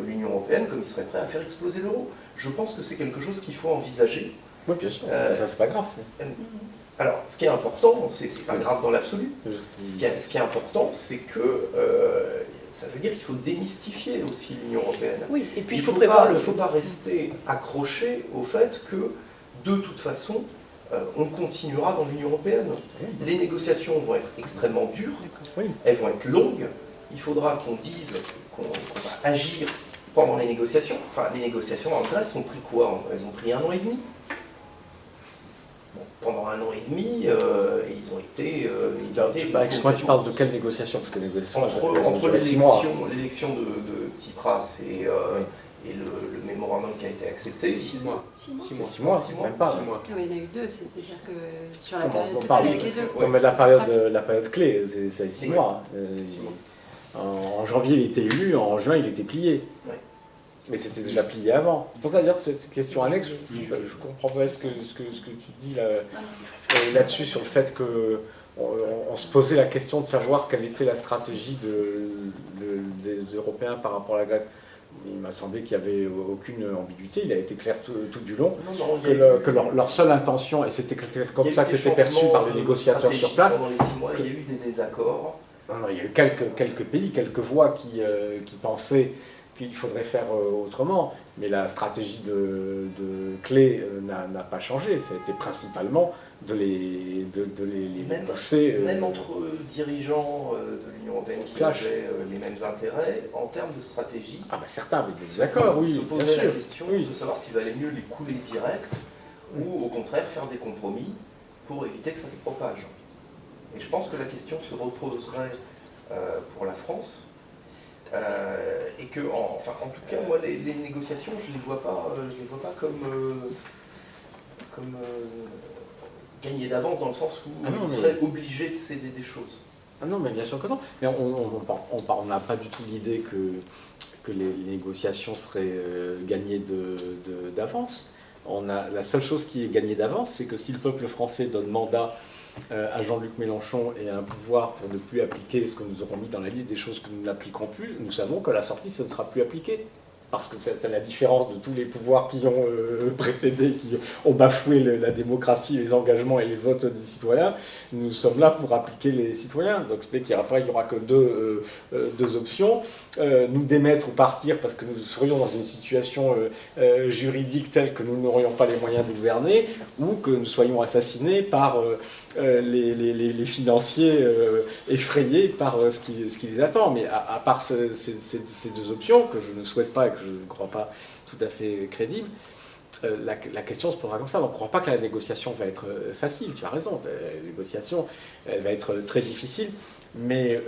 l'Union européenne comme ils seraient prêts à faire exploser l'euro. Je pense que c'est quelque chose qu'il faut envisager. Oui, bien sûr. Ça, c'est pas grave. Alors, ce qui est important, c'est pas grave dans l'absolu. Ce qui est important, c'est que ça veut dire qu'il faut démystifier aussi l'Union européenne. Oui, et puis il il faut prévoir. prévoir. Il ne faut pas rester accroché au fait que, de toute façon, on continuera dans l'Union européenne. Les négociations vont être extrêmement dures, elles vont être longues. Il faudra qu'on dise qu'on va agir pendant les négociations. Enfin, les négociations en Grèce ont pris quoi? Elles ont pris 1 an et demi. Bon, pendant 1 an et demi, ils ont été... Excuse-moi, tu parles de quelle négociation? Parce que les négociations, entre l'élection de Tsipras et le mémorandum qui a été accepté. 6 mois. 6 mois, même pas. 6 mois. Ah, mais il y en a eu 2, c'est-à-dire que sur la On période parle totale avec les deux. Ouais, mais la période clé, c'est 6 mois. En janvier, il était élu, en juin, il était plié. Ouais. Mais c'était déjà plié avant. Pour ça, d'ailleurs, cette question annexe, je comprends pas ce que tu dis là-dessus, sur le fait qu'on se posait la question de savoir quelle était la stratégie des Européens par rapport à la Grèce. Il m'a semblé qu'il n'y avait aucune ambiguïté, il a été clair tout du long, que leur seule intention, et c'était comme ça que c'était perçu par les négociateurs sur place. Pendant les 6 mois, il y a eu des désaccords. Non, il y a eu quelques pays, quelques voix qui pensaient qu'il faudrait faire autrement, mais la stratégie de clé n'a pas changé. Ça a été principalement de les pousser. Même entre dirigeants de l'Union européenne qui avaient les mêmes intérêts, en termes de stratégie, certains avaient des désaccords, oui. se posaient la question oui. de savoir s'il valait mieux les couler direct ou au contraire faire des compromis pour éviter que ça se propage. Et je pense que la question se reposerait pour la France. Et que, en tout cas, moi, les négociations, je les vois pas comme gagner d'avance dans le sens où ils seraient obligés de céder des choses. Ah non, mais bien sûr que non. Mais on n'a pas du tout l'idée que les négociations seraient gagnées d'avance. La seule chose qui est gagnée d'avance, c'est que si le peuple français donne mandat à Jean-Luc Mélenchon et un pouvoir pour ne plus appliquer ce que nous aurons mis dans la liste des choses que nous n'appliquerons plus, nous savons que la sortie, ce ne sera plus appliqué. Parce que c'est la différence de tous les pouvoirs qui ont précédé, qui ont bafoué la démocratie, les engagements et les votes des citoyens. Nous sommes là pour appliquer les citoyens. Donc il n'y aura que deux options. Nous démettre ou partir parce que nous serions dans une situation juridique telle que nous n'aurions pas les moyens de gouverner, ou que nous soyons assassinés par les financiers effrayés par ce qui les attend. Mais à part ces deux options, que je ne souhaite pas et que je ne crois pas tout à fait crédible, la question se posera comme ça. On ne croit pas que la négociation va être facile, tu as raison, la négociation va être très difficile, mais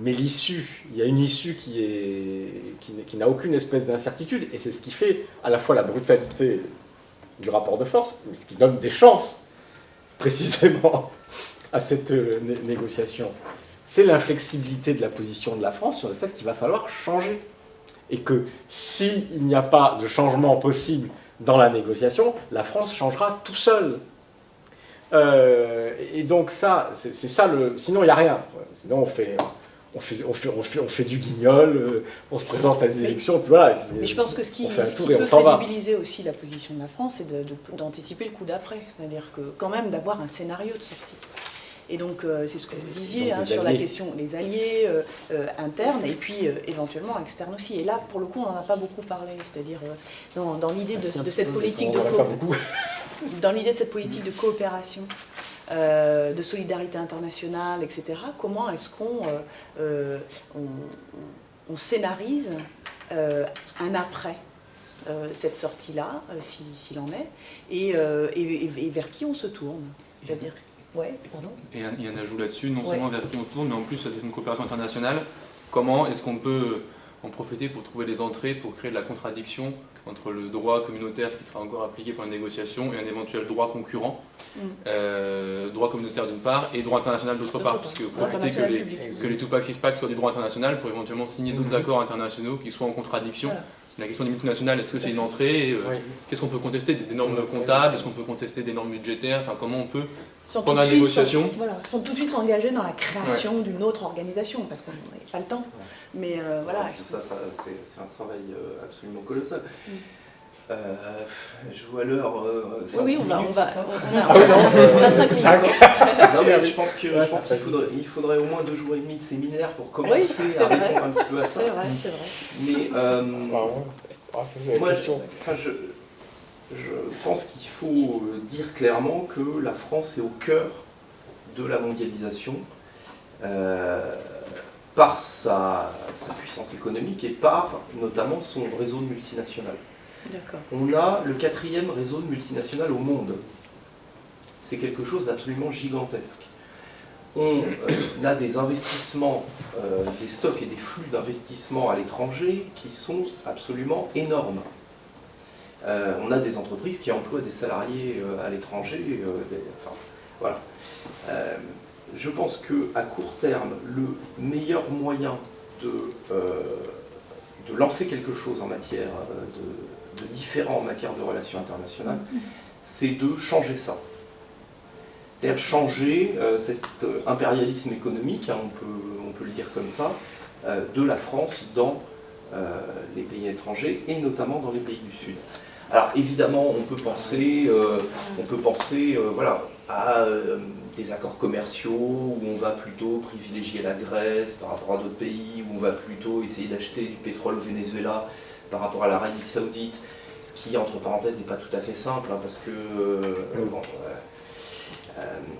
l'issue, il y a une issue qui n'a aucune espèce d'incertitude, et c'est ce qui fait à la fois la brutalité du rapport de force, mais ce qui donne des chances, précisément, à cette négociation. C'est l'inflexibilité de la position de la France sur le fait qu'il va falloir changer. Et que s'il n'y a pas de changement possible dans la négociation, la France changera tout seule. Et donc ça, c'est ça sinon il n'y a rien. Sinon on fait du guignol, on se présente à des élections, puis voilà. Mais je pense que ce qui peut crédibiliser aussi la position de la France, c'est d'anticiper le coup d'après. C'est-à-dire que quand même d'avoir un scénario de sortie. Et donc, c'est ce que vous disiez sur la question des alliés internes et puis éventuellement externes aussi. Et là, pour le coup, on n'en a pas beaucoup parlé. C'est-à-dire, dans l'idée de cette politique de coopération, de solidarité internationale, etc., comment est-ce qu'on scénarise un après cette sortie-là, s'il en est, et vers qui on se tourne? C'est-à-dire... Ouais, pardon. Et un ajout là-dessus, non seulement vers qui on se tourne, mais en plus, cette question de coopération internationale, comment est-ce qu'on peut en profiter pour trouver des entrées, pour créer de la contradiction entre le droit communautaire qui sera encore appliqué pour les négociations et un éventuel droit concurrent, droit communautaire d'une part et droit international d'autre part, parce que profiter que les Two-Pack, Six-Pack soient du droit international pour éventuellement signer d'autres accords internationaux qui soient en contradiction. Voilà. La question des multinationales, est-ce que c'est une entrée Qu'est-ce qu'on peut contester? Des normes comptables? Est-ce qu'on peut contester des normes budgétaires? Enfin, comment on peut, pendant la négociation... Sans tout de suite s'engager dans la création d'une autre organisation, parce qu'on n'a pas le temps. Mais voilà. Ça c'est un travail absolument colossal. Je vois l'heure. Oui, on a 5 minutes. Non, mais je pense qu'il faudrait au moins 2 jours et demi de séminaire pour commencer à répondre un petit peu à ça. C'est vrai. Mais moi, je pense qu'il faut dire clairement que la France est au cœur de la mondialisation par sa puissance économique et par notamment son réseau de multinationales. On a le 4e réseau de multinationales au monde. C'est quelque chose d'absolument gigantesque. On a des investissements, des stocks et des flux d'investissements à l'étranger qui sont absolument énormes. On a des entreprises qui emploient des salariés à l'étranger. Voilà. Je pense qu'à court terme, le meilleur moyen de lancer quelque chose en matière de différent en matière de relations internationales, c'est de changer ça. C'est-à-dire changer cet impérialisme économique, on peut le dire comme ça, de la France dans les pays étrangers et notamment dans les pays du Sud. Alors évidemment, on peut penser voilà, à des accords commerciaux où on va plutôt privilégier la Grèce par rapport à d'autres pays, où on va plutôt essayer d'acheter du pétrole au Venezuela par rapport à l'Arabie Saoudite, ce qui, entre parenthèses, n'est pas tout à fait simple, hein, parce que...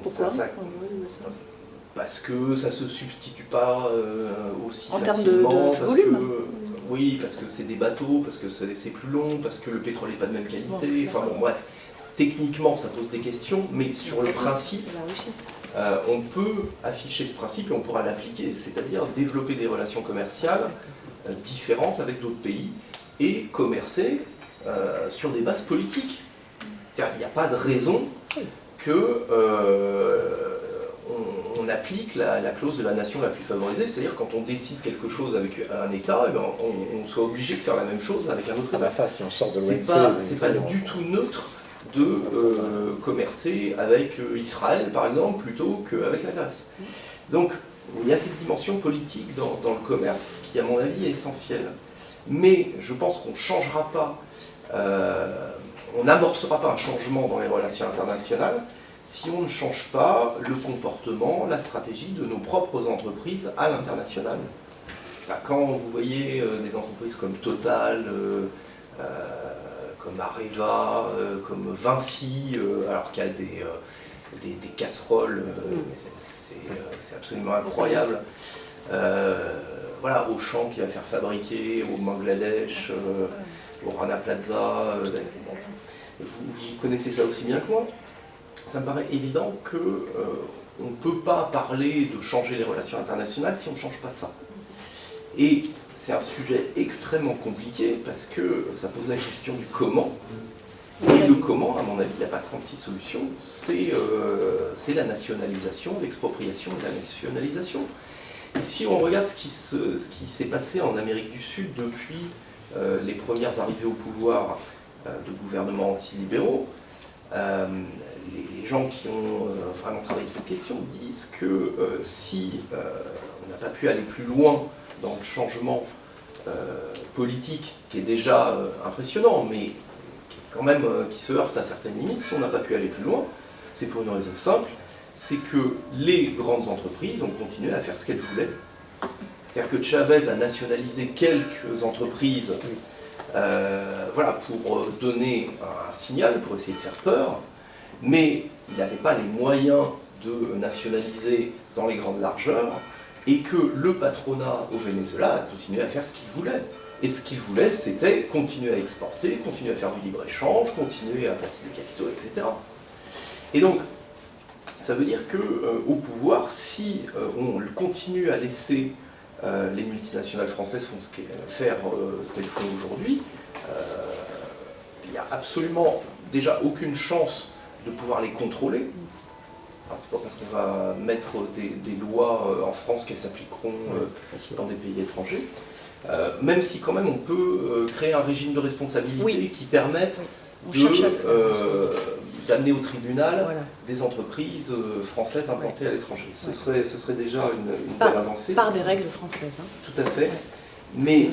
Pourquoi parce que ça ne se substitue pas aussi en facilement. En termes de volume oui, parce que c'est des bateaux, parce que c'est plus long, parce que le pétrole n'est pas de même qualité. Enfin bon, bref, techniquement ça pose des questions, mais sur le principe, on peut afficher ce principe et on pourra l'appliquer, c'est-à-dire développer des relations commerciales différentes avec d'autres pays et commercer sur des bases politiques. C'est-à-dire qu'il n'y a pas de raison que on applique la clause de la nation la plus favorisée, c'est-à-dire quand on décide quelque chose avec un État, eh ben, on soit obligé de faire la même chose avec un autre État. Ça, si on sort de l'OMC, c'est pas du tout neutre de commercer avec Israël, par exemple, plutôt qu'avec la Grèce. Donc, il y a cette dimension politique dans le commerce qui, à mon avis, est essentielle. Mais je pense qu'on ne changera pas, on n'amorcera pas un changement dans les relations internationales si on ne change pas le comportement, la stratégie de nos propres entreprises à l'international. Quand vous voyez des entreprises comme Total, comme Areva, comme Vinci, alors qu'il y a des casseroles, c'est absolument incroyable. Voilà, Auchan qui va faire fabriquer au Bangladesh, au Rana Plaza. Vous connaissez ça aussi bien que moi. Ça me paraît évident qu'on ne peut pas parler de changer les relations internationales si on ne change pas ça. Et c'est un sujet extrêmement compliqué parce que ça pose la question du comment. Et le comment, à mon avis, il n'y a pas 36 solutions, c'est la nationalisation, l'expropriation et la nationalisation. Et si on regarde ce qui s'est passé en Amérique du Sud depuis les premières arrivées au pouvoir de gouvernements antilibéraux, les gens qui ont vraiment travaillé cette question disent que si on n'a pas pu aller plus loin dans le changement politique, qui est déjà impressionnant, mais qui se heurte à certaines limites, si on n'a pas pu aller plus loin, c'est pour une raison simple, c'est que les grandes entreprises ont continué à faire ce qu'elles voulaient. C'est-à-dire que Chavez a nationalisé quelques entreprises voilà, pour donner un signal, pour essayer de faire peur, mais il n'avait pas les moyens de nationaliser dans les grandes largeurs, et que le patronat au Venezuela a continué à faire ce qu'il voulait. Et ce qu'il voulait, c'était continuer à exporter, continuer à faire du libre-échange, continuer à placer des capitaux, etc. Et donc, ça veut dire qu'au pouvoir, si on continue à laisser les multinationales françaises font ce qu'elles font aujourd'hui, il n'y a absolument déjà aucune chance de pouvoir les contrôler. C'est pas parce qu'on va mettre des lois en France qu'elles s'appliqueront dans des pays étrangers. Même si quand même on peut créer un régime de responsabilité qui permette d'amener au tribunal des entreprises françaises implantées à l'étranger. Ce serait déjà une belle avancée. Par des règles françaises. Tout à fait. Mais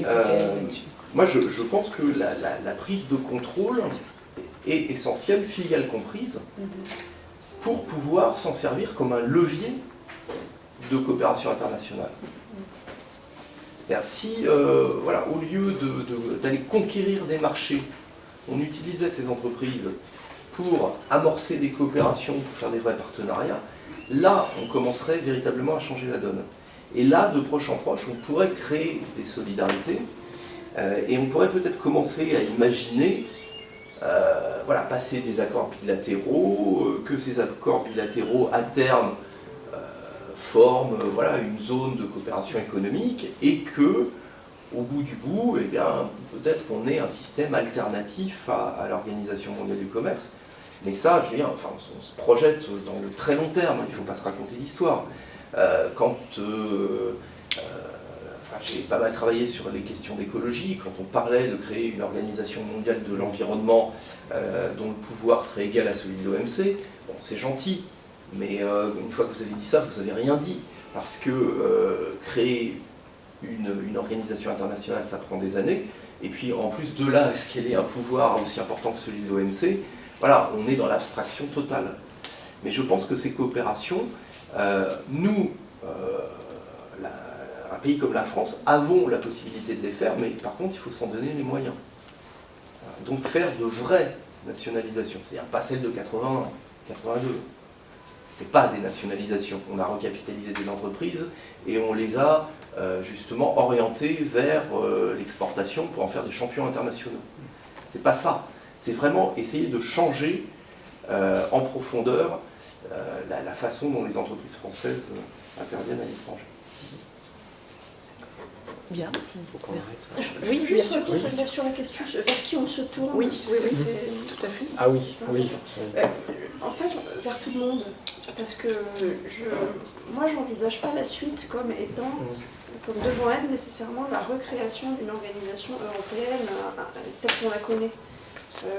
moi je pense que la prise de contrôle est essentielle, filiale comprise, pour pouvoir s'en servir comme un levier de coopération internationale. Si, au lieu d'aller conquérir des marchés, on utilisait ces entreprises pour amorcer des coopérations, pour faire des vrais partenariats, là, on commencerait véritablement à changer la donne. Et là, de proche en proche, on pourrait créer des solidarités, et on pourrait peut-être commencer à imaginer passer des accords bilatéraux, que ces accords bilatéraux, à terme, forment une zone de coopération économique, et que, au bout du bout, eh bien, peut-être qu'on ait un système alternatif à l'Organisation mondiale du commerce. Mais ça, je veux dire, on se projette dans le très long terme, il ne faut pas se raconter l'histoire. J'ai pas mal travaillé sur les questions d'écologie, quand on parlait de créer une organisation mondiale de l'environnement dont le pouvoir serait égal à celui de l'OMC, bon, c'est gentil, mais une fois que vous avez dit ça, vous n'avez rien dit, parce que créer une organisation internationale, ça prend des années, et puis en plus de là, est-ce qu'elle ait un pouvoir aussi important que celui de l'OMC? Voilà, on est dans l'abstraction totale. Mais je pense que ces coopérations, nous, un pays comme la France, avons la possibilité de les faire, mais par contre, il faut s'en donner les moyens. Donc faire de vraies nationalisations, c'est-à-dire pas celles de 81, 82. C'était pas des nationalisations. On a recapitalisé des entreprises et on les a justement orientées vers l'exportation pour en faire des champions internationaux. C'est pas ça. C'est vraiment essayer de changer en profondeur la façon dont les entreprises françaises interviennent à l'étranger. Bien. Oui, juste revenir sur la question vers qui on se tourne. Oui, c'est tout à fait. Ah oui, oui. En fait, vers tout le monde, parce que moi, j'envisage pas la suite comme devant être nécessairement la recréation d'une organisation européenne telle qu'on la connaît.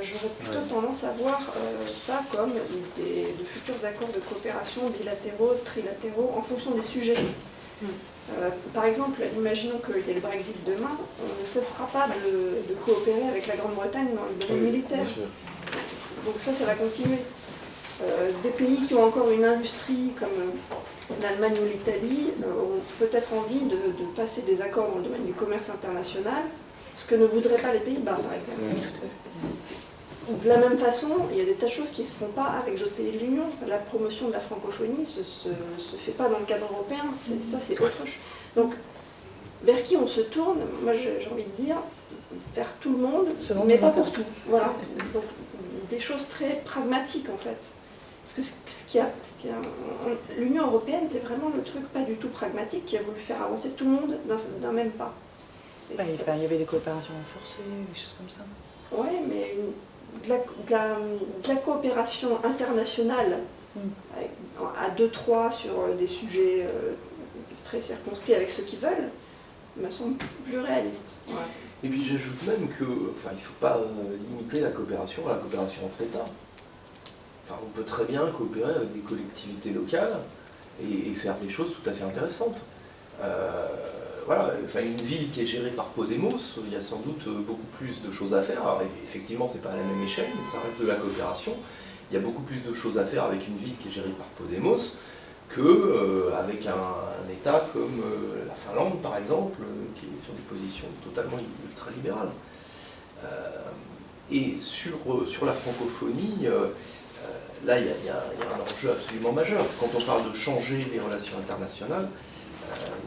J'aurais plutôt tendance à voir ça comme de futurs accords de coopération bilatéraux, trilatéraux, en fonction des sujets. Par exemple, imaginons qu'il y ait le Brexit demain, on ne cessera pas de coopérer avec la Grande-Bretagne dans le domaine militaire. Donc ça va continuer. Des pays qui ont encore une industrie comme l'Allemagne ou l'Italie ont peut-être envie de passer des accords dans le domaine du commerce international, ce que ne voudraient pas les Pays-Bas, par exemple. De la même façon, il y a des tas de choses qui ne se font pas avec d'autres pays de l'Union. La promotion de la francophonie ne se fait pas dans le cadre européen, ça c'est autre chose. Donc, vers qui on se tourne, moi j'ai envie de dire, vers tout le monde, mais pas pour tout. Voilà. Donc, des choses très pragmatiques en fait. Parce que l'Union européenne, c'est vraiment le truc pas du tout pragmatique qui a voulu faire avancer tout le monde d'un même pas. Il y avait des coopérations renforcées, des choses comme ça. Oui, mais de la coopération internationale à 2-3 sur des sujets très circonscrits avec ceux qui veulent, me semble plus réaliste. Ouais. Et puis j'ajoute même que, il ne faut pas limiter la coopération à la coopération entre États. On peut très bien coopérer avec des collectivités locales et faire des choses tout à fait intéressantes. Une ville qui est gérée par Podemos, il y a sans doute beaucoup plus de choses à faire. Alors, effectivement, c'est pas à la même échelle, mais ça reste de la coopération. Il y a beaucoup plus de choses à faire avec une ville qui est gérée par Podemos qu'avec un État comme la Finlande, par exemple, qui est sur des positions totalement ultralibérales. Et sur la francophonie, là, il y a un enjeu absolument majeur. Quand on parle de changer les relations internationales,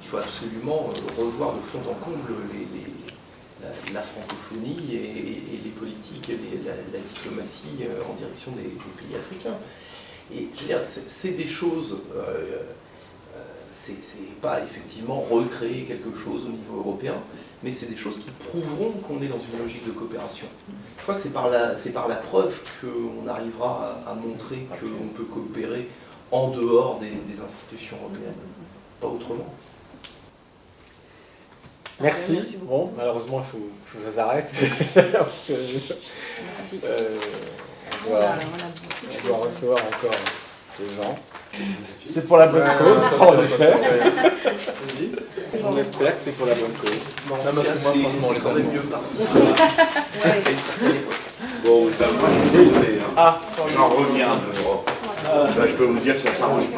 il faut absolument revoir de fond en comble la francophonie et les politiques, la diplomatie en direction des pays africains. Et je veux dire, c'est des choses, c'est pas effectivement recréer quelque chose au niveau européen, mais c'est des choses qui prouveront qu'on est dans une logique de coopération. Je crois que c'est par la preuve qu'on arrivera à montrer qu'on peut coopérer en dehors des institutions européennes, pas autrement. Merci. Merci beaucoup. Bon, malheureusement, il faut que ça s'arrête. Parce que Merci. on doit recevoir encore des gens. C'est pour la bonne cause, on espère. On espère que c'est pour la bonne cause. Non, Non, parce que moi, franchement, les quand même Allemands. mieux parti à une certaine époque. Bon, ben, moi je suis désolé, hein. Ah, J'en reviens de l'Europe. Ben, je peux vous dire que ça s'arrange pas.